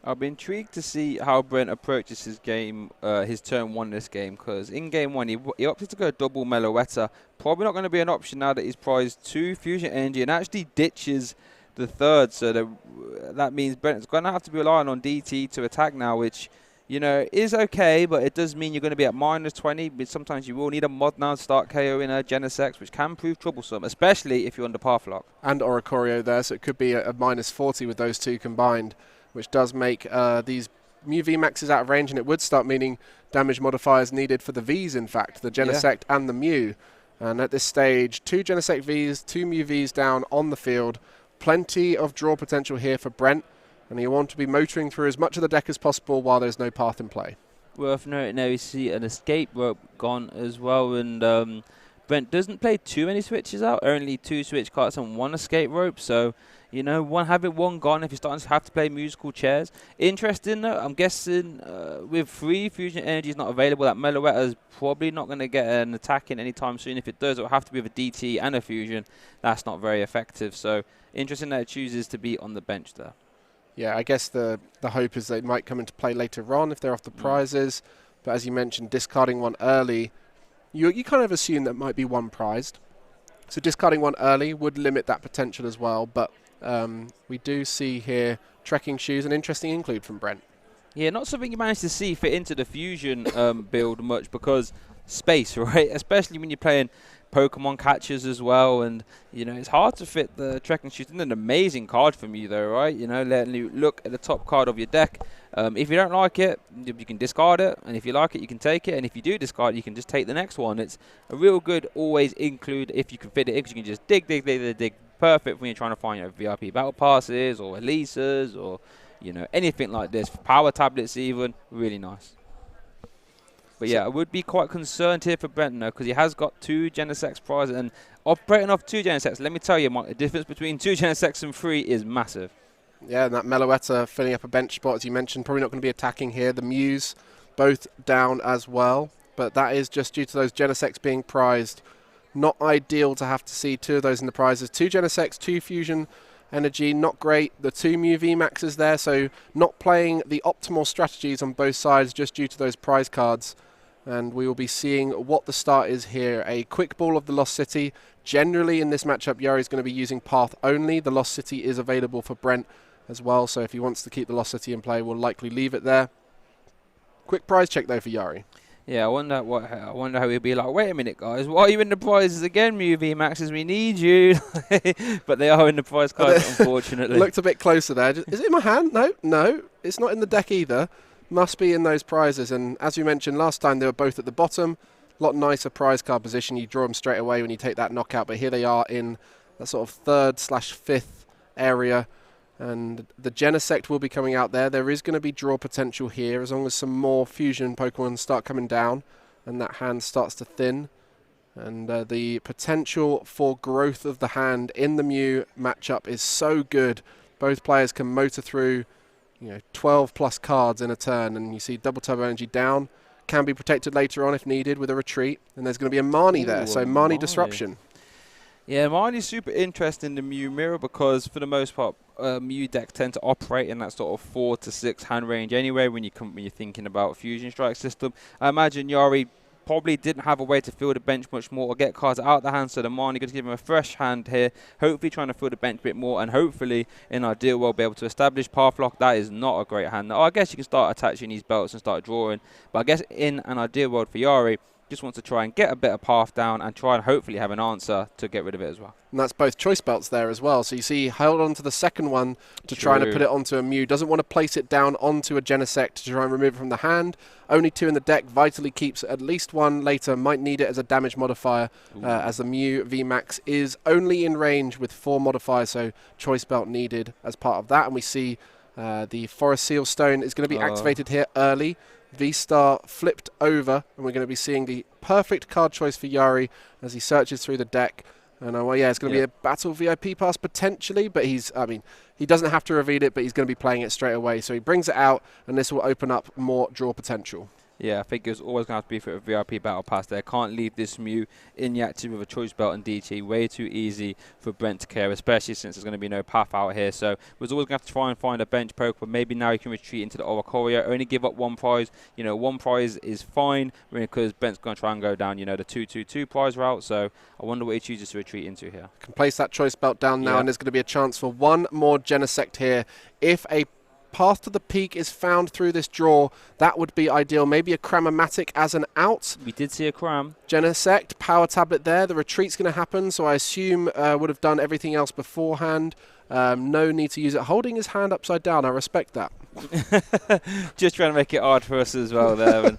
I'll be intrigued to see how Brent approaches his game, his turn 1 this game, because in game 1 he opted to go double Meloetta. Probably not going to be an option now that he's prized 2 Fusion Energy and actually ditches the third. So that means Brent's going to have to be relying on DT to attack now, which, you know, is okay, but it does mean you're going to be at -20. But sometimes you will need a mod now to start KOing a Genesect, which can prove troublesome, especially if you're under Pathlock. And Oricorio there, so it could be a -40 with those two combined, which does make these Mew VMaxes out of range, and it would start meaning damage modifiers needed for the Vs, in fact, the Genesect and the Mew. And at this stage, 2 Genesect Vs, 2 Mew Vs down on the field. Plenty of draw potential here for Brent, and you want to be motoring through as much of the deck as possible while there's no path in play. Worth noting now, you see an escape rope gone as well, and Brent doesn't play too many switches out, only 2 switch cards and 1 escape rope, so, you know, having one gone if you're starting to have to play musical chairs. Interesting though, I'm guessing with 3 fusion energies not available, that Meloetta's probably not going to get an attack in anytime soon. If it does, it'll have to be with a DT and a fusion. That's not very effective, so interesting that it chooses to be on the bench there. Yeah, I guess the hope is they might come into play later on if they're off the prizes, but as you mentioned, discarding one early, you kind of assume that might be one prized. So discarding one early would limit that potential as well, but we do see here Trekking Shoes, an interesting include from Brent. Yeah, not something you managed to see fit into the fusion build much because space, right? Especially when you're playing Pokemon catchers as well, and you know it's hard to fit the Trekking Shoes. It's an amazing card from you though, right? You know, letting you look at the top card of your deck. If you don't like it, you can discard it, and if you like it, you can take it, and if you do discard it, you can just take the next one. It's a real good always include if you can fit it in, because you can just dig. Perfect when you're trying to find your VIP battle passes or Elisa's or, you know, anything like this. Power tablets even, really nice. But yeah, I would be quite concerned here for Brent though, because he has got 2 Genesects prizes, and operating off 2 Genesects, let me tell you, Mark, the difference between 2 Genesects and 3 is massive. Yeah, and that Meloetta filling up a bench spot, as you mentioned, probably not going to be attacking here. The Mews both down as well, but that is just due to those Genesects being prized. Not ideal to have to see 2 of those in the prizes. 2 Genesects, 2 Fusion Energy, not great. The 2 Mew VMaxes there, so not playing the optimal strategies on both sides just due to those prize cards. And we will be seeing what the start is here. A quick ball of the Lost City. Generally in this matchup, Yari's going to be using Path only. The Lost City is available for Brent as well, so if he wants to keep the Lost City in play, we'll likely leave it there. Quick prize check though for Jari. Yeah, I wonder how he'll be like, wait a minute, guys, why are you in the prizes again, Mew VMaxes? We need you. But they are in the prize cards, unfortunately. Looked a bit closer there. Is it in my hand? No, it's not in the deck either. Must be in those prizes. And as we mentioned last time, they were both at the bottom. A lot nicer prize card position. You draw them straight away when you take that knockout. But here they are in that sort of 3rd/5th area. And the Genesect will be coming out there. There is going to be draw potential here as long as some more fusion Pokemon start coming down and that hand starts to thin. And the potential for growth of the hand in the Mew matchup is so good. Both players can motor through 12 plus cards in a turn, and you see double turbo energy down. Can be protected later on if needed with a retreat. And there's going to be a Marnie there, so Marnie disruption. Yeah, Marnie's super interesting in the Mew mirror because for the most part, Mew decks tend to operate in that sort of 4 to 6 hand range anyway when you're thinking about Fusion Strike system. I imagine Jari probably didn't have a way to fill the bench much more or get cards out of the hand, so the Marnie going to give him a fresh hand here, hopefully trying to fill the bench a bit more, and hopefully in ideal world be able to establish Pathlock. That is not a great hand. Now, I guess you can start attaching these belts and start drawing, but I guess in an ideal world for Jari, just wants to try and get a bit of path down and try and hopefully have an answer to get rid of it as well. And that's both choice belts there as well. So you see, held on to the second one to try and put it onto a Mew. Doesn't want to place it down onto a Genesect to try and remove it from the hand. Only 2 in the deck. Vitally keeps at least 1 later. Might need it as a damage modifier as the Mew VMax is only in range with 4 modifiers. So choice belt needed as part of that. And we see the Forest Seal Stone is going to be activated here early. V-Star flipped over, and we're going to be seeing the perfect card choice for Jari as he searches through the deck. And well, yeah, it's going to be a battle VIP pass potentially, but he doesn't have to reveal it, but he's going to be playing it straight away. So he brings it out, and this will open up more draw potential. Yeah, I think it's always going to have to be for a VIP battle pass there. Can't leave this Mew in the active with a choice belt and DT. Way too easy for Brent to care, especially since there's going to be no path out here. So was always going to have to try and find a bench poke, but maybe now you can retreat into the Oracorio. Only give up one prize. You know, one prize is fine because Brent's going to try and go down, you know, the 2-2-2 prize route. So I wonder what he chooses to retreat into here. Can place that choice belt down now, and there's going to be a chance for one more Genesect here. If a path to the peak is found through this draw, that would be ideal. Maybe a Cram-O-Matic as an out. We did see a Cram. Genesect, power tablet there. The retreat's going to happen, so I assume would have done everything else beforehand. No need to use it. Holding his hand upside down, I respect that. Just trying to make it hard for us as well there. And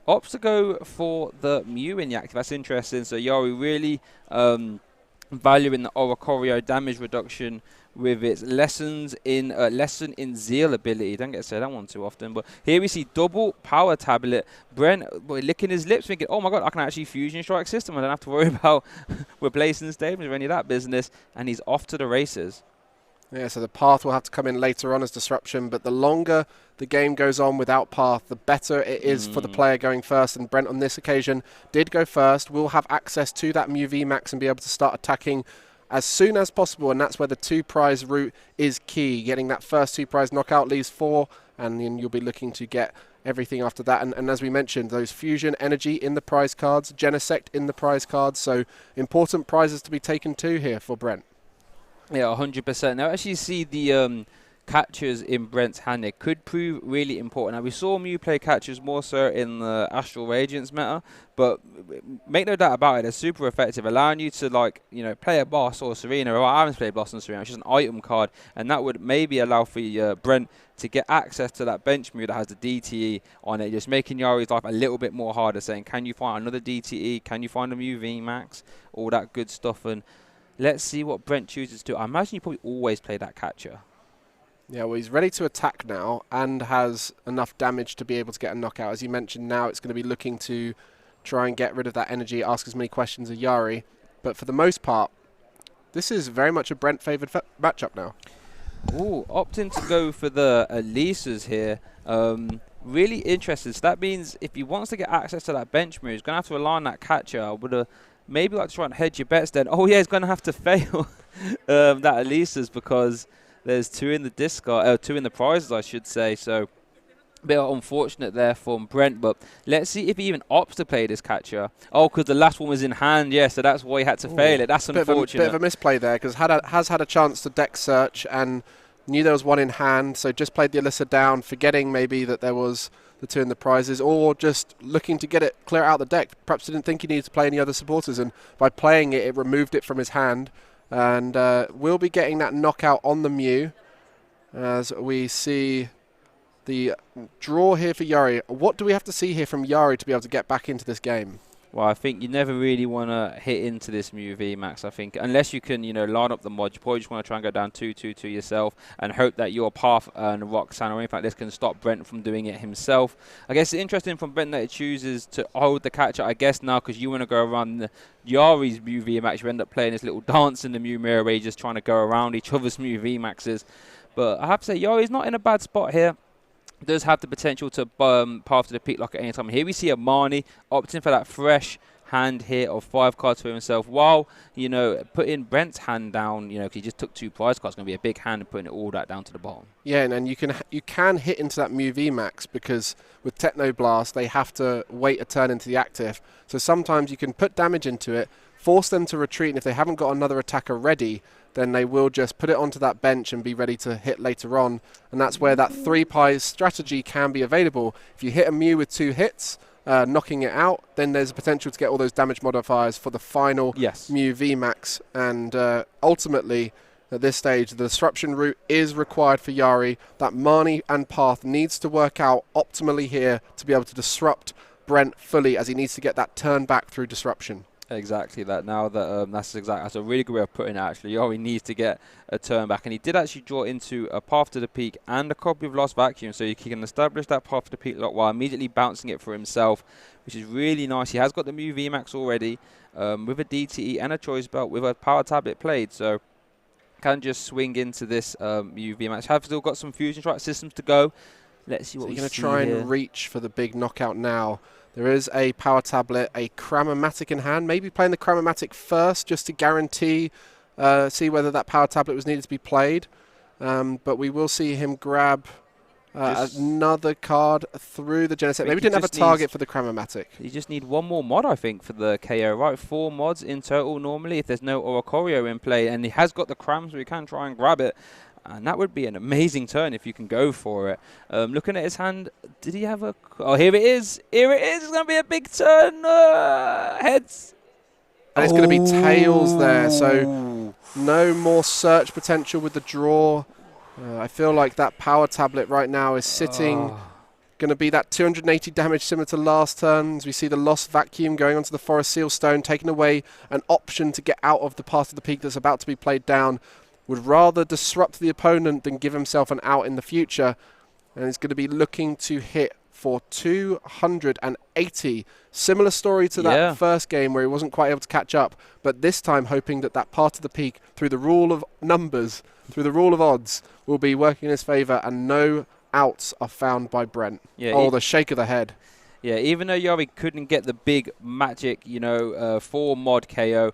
opts to go for the Mew in the active. That's interesting. So Jari really valuing the Oracorio damage reduction with its lesson in zeal ability. Don't get to say that one too often. But here we see double power tablet. Brent licking his lips, thinking, "Oh my God, I can actually fusion strike system. I don't have to worry about replacing statements or any of that business." And he's off to the races. Yeah, so the path will have to come in later on as disruption, but the longer the game goes on without path, the better it is for the player going first. And Brent on this occasion did go first. Will have access to that Mew VMax and be able to start attacking as soon as possible, and that's where the 2 prize route is key. Getting that first 2 prize knockout leaves 4, and then you'll be looking to get everything after that. And as we mentioned, those fusion energy in the prize cards, Genesect in the prize cards, so important prizes to be taken too here for Brent. Yeah, 100%. Now, actually see the catchers in Brent's hand. It could prove really important. Now, we saw Mew play catchers more so in the Astral Radiance meta, but make no doubt about it, they're super effective, allowing you to, like, you know, play a boss or Serena, or I haven't played boss and Serena, it's just an item card, and that would maybe allow for Brent to get access to that bench Mew that has the DTE on it, just making Yari's life a little bit more harder, saying, can you find another DTE? Can you find a Mew VMax? All that good stuff. And let's see what Brent chooses to do. I imagine you probably always play that catcher. Yeah, well, he's ready to attack now and has enough damage to be able to get a knockout. As you mentioned, now it's going to be looking to try and get rid of that energy, ask as many questions of Jari. But for the most part, this is very much a Brent-favoured matchup now. Ooh, opting to go for the Alisas here. Really interested. So that means if he wants to get access to that bench move, he's going to have to rely on that catcher. I would have maybe like to try and hedge your bets then. Oh, yeah, he's going to have to fail that Alisas because there's 2 in the discard, 2 in the prizes, I should say. So a bit unfortunate there from Brent, but let's see if he even opts to play this catcher. Oh, because the last one was in hand, yeah, so that's why he had to fail it. That's unfortunate. Bit of a misplay there, because has had a chance to deck search and knew there was 1 in hand, so just played the Alyssa down, forgetting maybe that there was the 2 in the prizes, or just looking to get it clear out the deck. Perhaps didn't think he needed to play any other supporters, and by playing it, it removed it from his hand. And we'll be getting that knockout on the Mew as we see the draw here for Jari. What do we have to see here from Jari to be able to get back into this game? Well, I think you never really want to hit into this Mew VMax, I think. Unless you can, you know, line up the mod, you probably just want to try and go down 2-2-2 yourself and hope that your Path and Roxanne or anything like this can stop Brent from doing it himself. I guess it's interesting from Brent that he chooses to hold the catcher, I guess, now, because you want to go around the Yari's Mew VMax. You end up playing this little dance in the Mew mirror where you're just trying to go around each other's Mew VMaxes. But I have to say, Yari's not in a bad spot here. Does have the potential to path to the peak lock at any time. Here we see a Marnie opting for that fresh hand here of 5 cards for himself, while, you know, putting Brent's hand down, you know, because he just took 2 prize cards. It's going to be a big hand and putting it all that down to the bottom. Yeah, and you can hit into that Mew VMax, because with Technoblast they have to wait a turn into the active. So sometimes you can put damage into it, force them to retreat, and if they haven't got another attacker ready, then they will just put it onto that bench and be ready to hit later on. And that's where that 3 pies strategy can be available. If you hit a Mew with 2 hits, knocking it out, then there's a potential to get all those damage modifiers for the final Mew VMax. And ultimately, at this stage, the disruption route is required for Jari. That Marnie and Path needs to work out optimally here to be able to disrupt Brent fully, as he needs to get that turn back through disruption. Exactly that. Now that that's a really good way of putting it. Actually, Jari needs to get a turn back, and he did actually draw into a Path to the Peak and a copy of Lost Vacuum, so he can establish that Path to the Peak lock while immediately bouncing it for himself, which is really nice. He has got the Mew VMax already with a DTE and a choice belt with a power tablet played, so can just swing into this Mew VMax. Have still got some fusion strike systems to go. Let's see what so we see. You're going to try and reach for the big knockout now. There is a power tablet, a Cramomatic in hand. Maybe playing the Cramomatic first just to guarantee, see whether that power tablet was needed to be played. But we will see him grab another card through the Genesis. Maybe didn't have a target for the Cramomatic. You just need one more mod, I think, for the KO, right? 4 mods in total normally if there's no Oricorio in play. And he has got the Cram, so we can try and grab it. And that would be an amazing turn if you can go for it. Looking at his hand, did he have a... Oh, here it is. Here it is. It's going to be a big turn. Heads. And it's going to be tails there. So no more search potential with the draw. I feel like that power tablet right now is sitting... Going to be that 280 damage similar to last turn. As we see the Lost Vacuum going onto the Forest Seal Stone, taking away an option to get out of the part of the peak that's about to be played down. Would rather disrupt the opponent than give himself an out in the future. And he's going to be looking to hit for 280. Similar story to that first game where he wasn't quite able to catch up. But this time hoping that that part of the peak, through the rule of numbers, through the rule of odds, will be working in his favour. And no outs are found by Brent. Yeah, the shake of the head. Yeah, even though Jari couldn't get the big magic, 4 mod KO,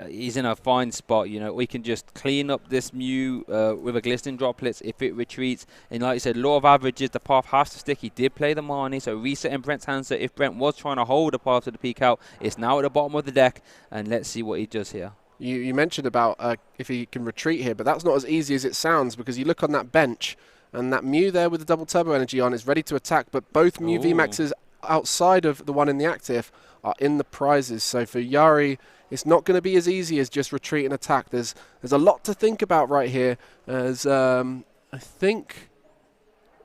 he's in a fine spot. We can just clean up this Mew with a Glistening Droplets if it retreats. And like you said, law of averages, the path has to stick. He did play the Marnie, so resetting Brent's hand. So if Brent was trying to hold the path to the peak out, it's now at the bottom of the deck. And let's see what he does here. You mentioned about if he can retreat here, but that's not as easy as it sounds, because you look on that bench, and that Mew there with the double turbo energy on is ready to attack, but both Mew VMaxes outside of the one in the active are in the prizes. So for Jari, it's not going to be as easy as just retreat and attack. There's a lot to think about right here. As I think,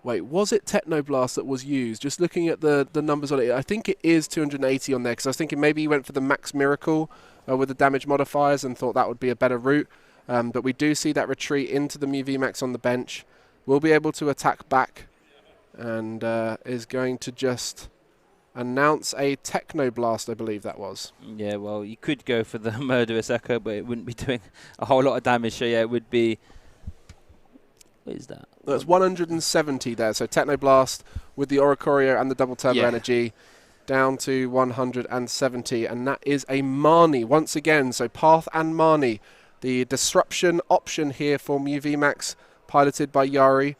wait, was it Technoblast that was used? Just looking at the numbers on it, I think it is 280 on there, because I was thinking maybe he went for the Max Miracle with the damage modifiers and thought that would be a better route. But we do see that retreat into the Mew VMax on the bench. Will be able to attack back, and is going to just announce a Technoblast, I believe that was. Yeah, well, you could go for the Murderous Echo, but it wouldn't be doing a whole lot of damage. So yeah, it would be... What is that? That's 170 there. So Technoblast with the Oricorio and the double turbo energy down to 170, and that is a Marnie once again. So Path and Marnie, the disruption option here for Mew VMax, piloted by Jari.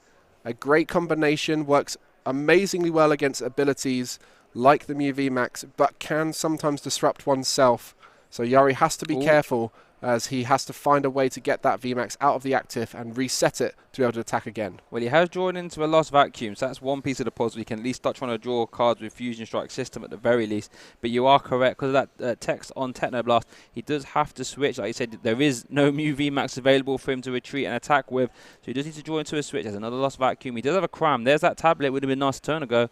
A great combination, works amazingly well against abilities like the Mew VMax, but can sometimes disrupt oneself. So Jari has to be careful, as he has to find a way to get that VMax out of the active and reset it to be able to attack again. Well, he has drawn into a Lost Vacuum, so that's one piece of the puzzle. He can at least start trying to draw cards with Fusion Strike system at the very least. But you are correct, because of that text on Technoblast, he does have to switch. Like you said, there is no Mew VMax available for him to retreat and attack with, so he does need to draw into a switch. There's another Lost Vacuum. He does have a Cram. There's that tablet. Would have been nice a turn ago.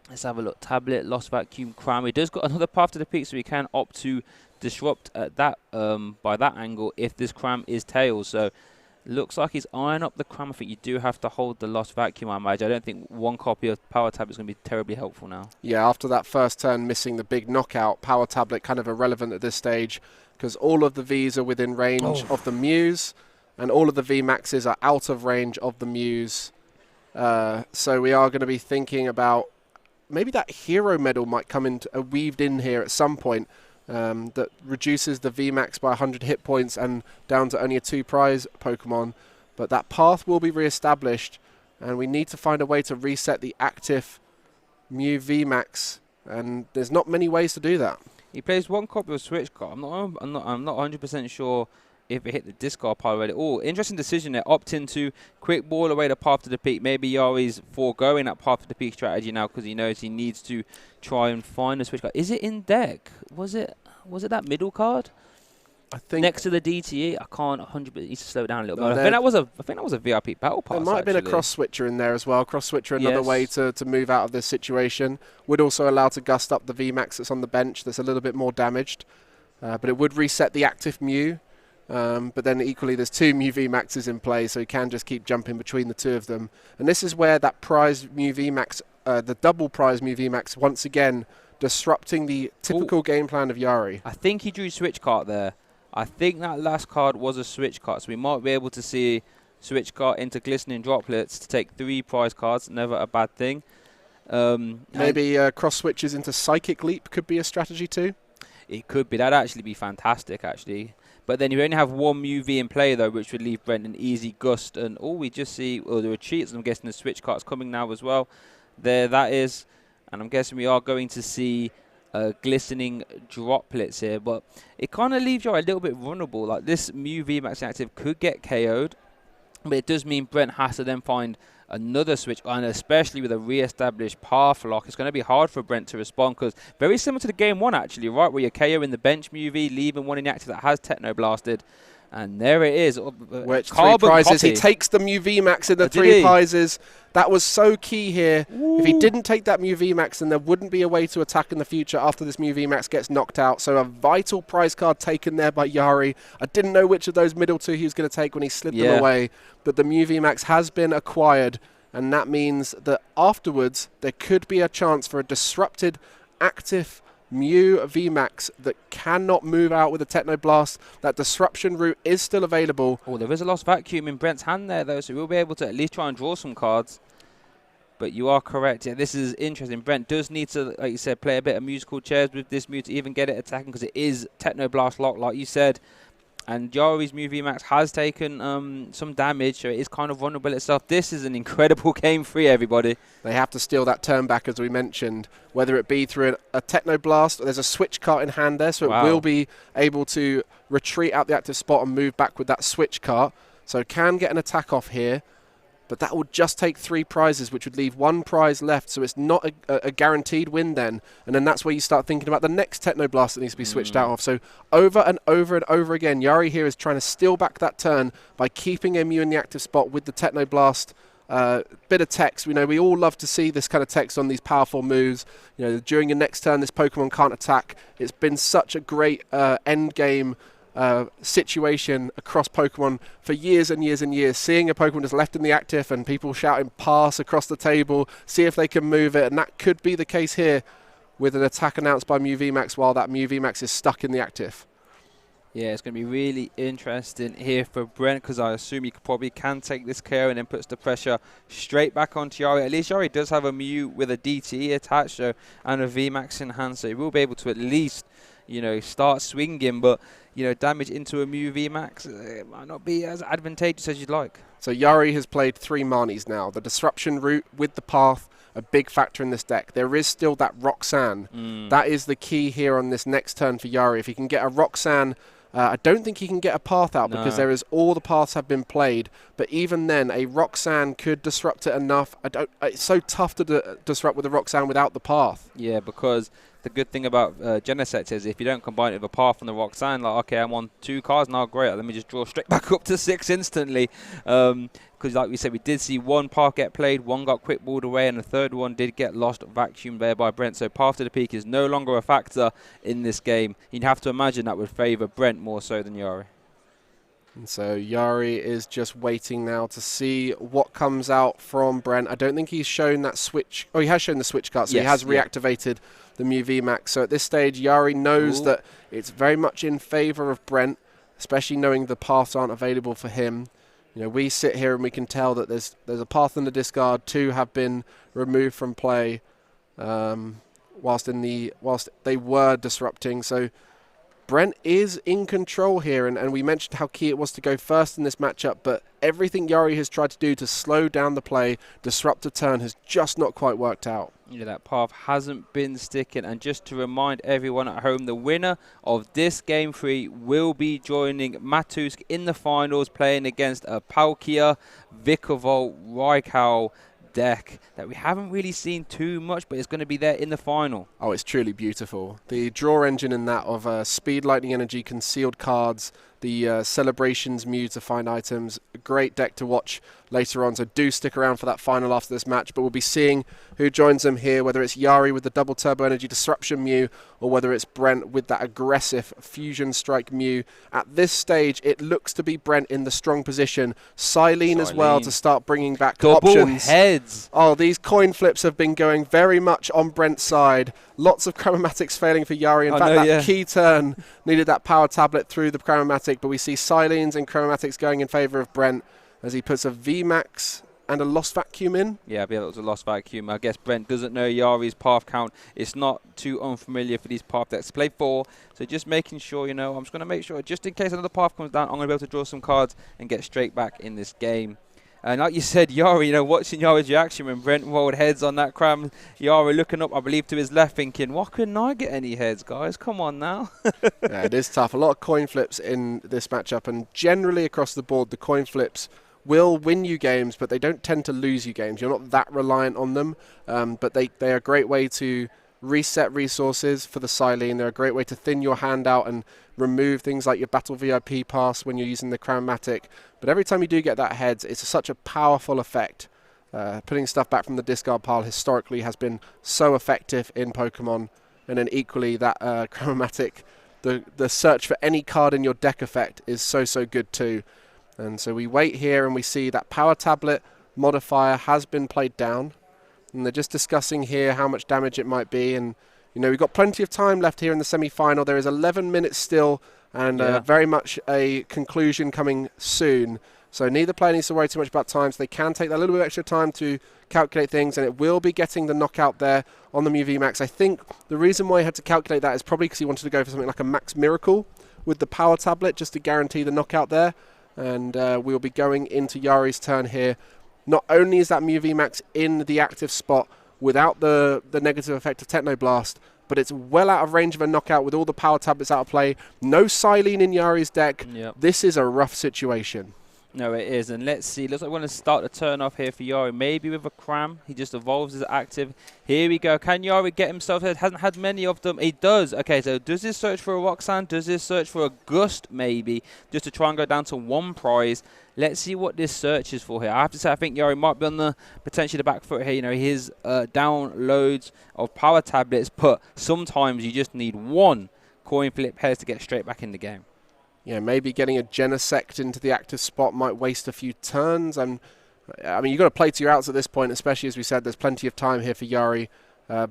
Let's have a look. Tablet, Lost Vacuum, Cram. He does got another path to the peak, so he can opt to disrupt at that by that angle if this Cram is tails. So looks like he's eyeing up the Cram. I think you do have to hold the Lost Vacuum, I imagine. I don't think one copy of Power Tablet is going to be terribly helpful now. Yeah, after that first turn missing the big knockout, Power Tablet kind of irrelevant at this stage, because all of the Vs are within range of the Mews, and all of the VMaxes are out of range of the Mews. So we are going to be thinking about maybe that Hero Medal might come in weaved in here at some point. That reduces the VMax by 100 hit points and down to only a 2 prize Pokemon. But that path will be re-established, and we need to find a way to reset the active Mew VMax, and there's not many ways to do that. He plays one copy of Switch card. I'm not 100% sure if it hit the discard pile already. Oh, interesting decision there. Opt into quick ball away the path to the peak. Maybe Yari's foregoing that path to the peak strategy now because he knows he needs to try and find a Switch card. Is it in deck? Was it that middle card? I think next to the DTE. I can't 100%. Needs to slow down a little bit. I think that was a VIP battle pass. There might have been a cross switcher in there as well. Cross switcher, another way to move out of this situation. Would also allow to gust up the VMax that's on the bench. That's a little bit more damaged, but it would reset the active Mew. But then equally there's 2 Mew VMaxes in play, so he can just keep jumping between the 2 of them. And this is where that prize Mew VMax, the double prize Mew VMax, once again disrupting the typical game plan of Jari. I think he drew switch card there. I think that last card was a switch card, so we might be able to see switch card into glistening droplets to take 3 prize cards. Never a bad thing. Maybe cross switches into Psychic Leap could be a strategy too. It could be. That'd actually be fantastic, actually. But then you only have one Mew V in play, though, which would leave Brent an easy gust. And all we just see, well, there are cheats. I'm guessing the switch card's coming now as well. There, that is. And I'm guessing we are going to see glistening droplets here. But it kind of leaves you a little bit vulnerable. Like, this Mew VMax active could get KO'd. But it does mean Brent has to then find another switch, and especially with a re-established path lock, it's going to be hard for Brent to respond, because very similar to the game 1, actually, right, where you're KO in the bench Mew V, leaving one inactive that has Techno Blasted. And there it is. Which 3 prizes. Copy. He takes the Mew VMax in the 3 prizes. That was so key here. Ooh. If he didn't take that Mew VMax, then there wouldn't be a way to attack in the future after this Mew VMax gets knocked out. So a vital prize card taken there by Jari. I didn't know which of those middle 2 he was going to take when he slid them away. But the Mew VMax has been acquired. And that means that afterwards, there could be a chance for a disrupted, active Mew VMax that cannot move out with a Techno Blast. That disruption route is still available. Oh, there is a lost vacuum in Brent's hand there, though, so we'll be able to at least try and draw some cards. But you are correct. Yeah, this is interesting. Brent does need to, like you said, play a bit of musical chairs with this Mew to even get it attacking, because it is Techno Blast lock, like you said. And Jari's Mew VMax has taken some damage, so it is kind of vulnerable itself. This is an incredible game 3, everybody. They have to steal that turn back, as we mentioned, whether it be through a Techno Blast. There's a switch cart in hand there, so it will be able to retreat out the active spot and move back with that switch cart. So it can get an attack off here. But that will just take 3 prizes, which would leave 1 prize left. So it's not a guaranteed win then. And then that's where you start thinking about the next Techno Blast that needs to be switched out of. So over and over and over again, Jari here is trying to steal back that turn by keeping a Mew in the active spot with the Techno Blast. Bit of text. We all love to see this kind of text on these powerful moves. During your next turn, this Pokemon can't attack. It's been such a great end game situation across Pokemon for years and years and years, seeing a Pokemon just left in the active and people shouting pass across the table, see if they can move it, and that could be the case here with an attack announced by Mew VMax while that Mew VMax is stuck in the active. Yeah, it's going to be really interesting here for Brent, because I assume he probably can take this KO and then puts the pressure straight back onto Jari. At least Jari does have a Mew with a DTE attached, so, and a VMax in hand, so he will be able to at least, start swinging, but damage into a Mew VMax, it might not be as advantageous as you'd like. So Jari has played 3 Marnies now. The disruption route with the path, a big factor in this deck. There is still that Roxanne. That is the key here on this next turn for Jari. If he can get a Roxanne, I don't think he can get a path out because there is all the paths have been played. But even then, a Roxanne could disrupt it enough. It's so tough to disrupt with a Roxanne without the path. Yeah, because the good thing about Genesect is if you don't combine it with a path on the Roxanne, like, okay, I'm on 2 cards now, great, let me just draw straight back up to 6 instantly. Because like we said, we did see 1 path get played, 1 got quick balled away, and the 3rd one did get lost vacuumed there by Brent. So path to the peak is no longer a factor in this game. You'd have to imagine that would favour Brent more so than Jari. And so Jari is just waiting now to see what comes out from Brent. I don't think he's shown that switch. Oh, he has shown the switch card, so he has reactivated the Mew VMax. So at this stage, Jari knows that it's very much in favour of Brent, especially knowing the paths aren't available for him. We sit here and we can tell that there's a path in the discard. 2 have been removed from play whilst they were disrupting. So Brent is in control here, and we mentioned how key it was to go first in this matchup, but everything Jari has tried to do to slow down the play, disrupt a turn, has just not quite worked out. That path hasn't been sticking, and just to remind everyone at home, the winner of this Game 3 will be joining Matusk in the finals, playing against a Palkia, Vikavolt, Raikou deck that we haven't really seen too much, but it's going to be there in the final. Oh, it's truly beautiful. The draw engine in that of Speed, Lightning Energy, concealed cards, the Celebrations Mew to find items. A great deck to watch later on, so do stick around for that final after this match. But we'll be seeing who joins them here, whether it's Jari with the double Turbo Energy Disruption Mew, or whether it's Brent with that aggressive Fusion Strike Mew. At this stage, it looks to be Brent in the strong position. Silene as well to start bringing back options. Double heads. Oh, these coin flips have been going very much on Brent's side. Lots of Chromatics failing for Jari. In fact, that key turn needed that power tablet through the Chromatic, but we see Silenes and Chromatics going in favour of Brent. as he puts a VMax and a Lost Vacuum in. Yeah, that was a Lost Vacuum. I guess Brent doesn't know Jari's path count. It's not too unfamiliar for these path decks to play 4. So just making sure, I'm just going to make sure, just in case another path comes down, I'm going to be able to draw some cards and get straight back in this game. And like you said, Jari, watching Jari's reaction when Brent rolled heads on that cram, Jari looking up, I believe, to his left thinking, why couldn't I get any heads, guys? Come on now. Yeah, it is tough. A lot of coin flips in this matchup, and generally across the board, the coin flips will win you games, but they don't tend to lose you games. You're not that reliant on them, but they are a great way to reset resources for the Silene. They're a great way to thin your hand out and remove things like your Battle VIP pass when you're using the Crownmatic. But every time you do get that heads, it's such a powerful effect. Putting stuff back from the discard pile historically has been so effective in Pokemon, and then equally that Crownmatic, the search for any card in your deck effect is so good too. And so we wait here and we see that Power Tablet modifier has been played down. And they're just discussing here how much damage it might be. And, we've got plenty of time left here in the semi-final. There is 11 minutes still and very much a conclusion coming soon. So neither player needs to worry too much about time. So they can take that little bit of extra time to calculate things. And it will be getting the knockout there on the Mew VMax. I think the reason why he had to calculate that is probably because he wanted to go for something like a Max Miracle with the Power Tablet just to guarantee the knockout there. And we'll be going into Jari's turn here. Not only is that Mew VMax in the active spot without the negative effect of Technoblast, but it's well out of range of a knockout with all the Power Tablets out of play. No Silene in Jari's deck. Yep. This is a rough situation. No, it is. And let's see. Looks like we're going to start the turn off here for Jari. Maybe with a Cram. He just evolves as active. Here we go. Can Jari get himself here? Hasn't had many of them. He does. Okay, so does this search for a Roxanne? Does this search for a Gust, maybe? Just to try and go down to 1 prize. Let's see what this search is for here. I have to say, I think Jari might be on the potentially the back foot here. His downloads of Power Tablets, but sometimes you just need 1 coin flip heads to get straight back in the game. Yeah, maybe getting a Genesect into the active spot might waste a few turns. And I mean, you've got to play to your outs at this point, especially as we said, there's plenty of time here for Jari.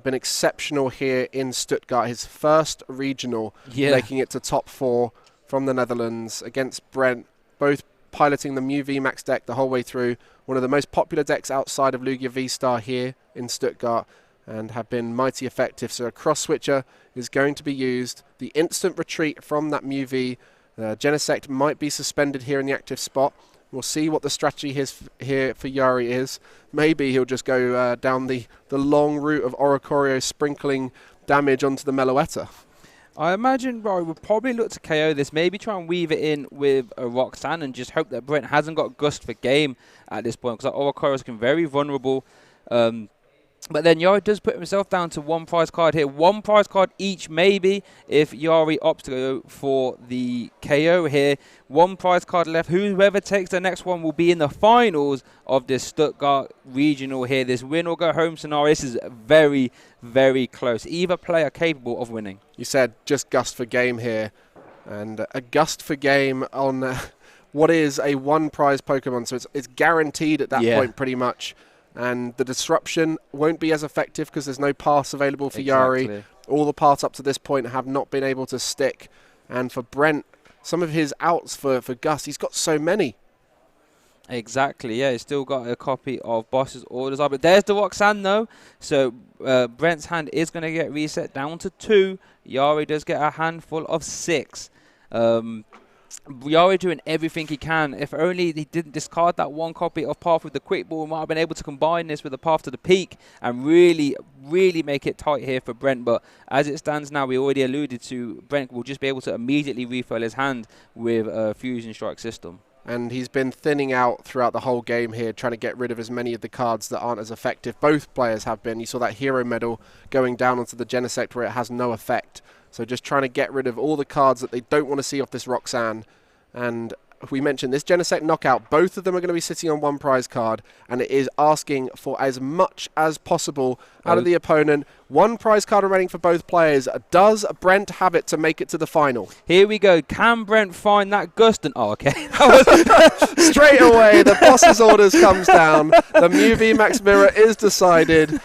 Been exceptional here in Stuttgart. His first regional, making it to top 4 from the Netherlands against Brent, both piloting the Mew VMax deck the whole way through. One of the most popular decks outside of Lugia V-Star here in Stuttgart, and have been mighty effective. So a cross switcher is going to be used. The instant retreat from that Mew V. Genesect might be suspended here in the active spot. We'll see what the strategy here for Jari is. Maybe he'll just go down the long route of Oricorio sprinkling damage onto the Meloetta. I imagine Jari would probably look to KO this, maybe try and weave it in with a Roxanne and just hope that Brent hasn't got Gust for game at this point, because Oricorio is very vulnerable. But then Jari does put himself down to 1 prize card here. 1 prize card each, maybe, if Jari opts to go for the KO here. 1 prize card left. Whoever takes the next one will be in the finals of this Stuttgart regional here. This win or go home scenario. This is very, very close. Either player capable of winning. You said just Gust for game here. And a Gust for game on what is a 1 prize Pokemon. So it's guaranteed at that point pretty much. And the disruption won't be as effective because there's no pass available for Jari. All the paths up to this point have not been able to stick. And for Brent, some of his outs for Gust, he's got so many. Exactly, yeah. He's still got a copy of Boss's Orders. But there's the Roxanne, though. So Brent's hand is going to get reset down to 2. Jari does get a handful of 6. Jari doing everything he can. If only he didn't discard that 1 copy of Path with the Quick Ball, might have been able to combine this with the Path to the Peak and really, really make it tight here for Brent. But as it stands now, we already alluded to, Brent will just be able to immediately refill his hand with a Fusion Strike system. And he's been thinning out throughout the whole game here, trying to get rid of as many of the cards that aren't as effective. Both players have been. You saw that Hero Medal going down onto the Genesect where it has no effect. So just trying to get rid of all the cards that they don't want to see off this Roxanne. And we mentioned this Genesect knockout. Both of them are going to be sitting on 1 prize card. And it is asking for as much as possible out of the opponent. 1 prize card remaining for both players. Does Brent have it to make it to the final? Here we go. Can Brent find that Gust? Oh, okay. Straight away, the Boss's Orders comes down. The Mew VMax mirror is decided.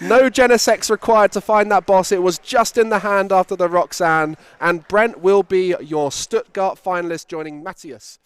No Genesects required to find that boss. It was just in the hand after the Roxanne. And Brent will be your Stuttgart finalist, joining Matthias.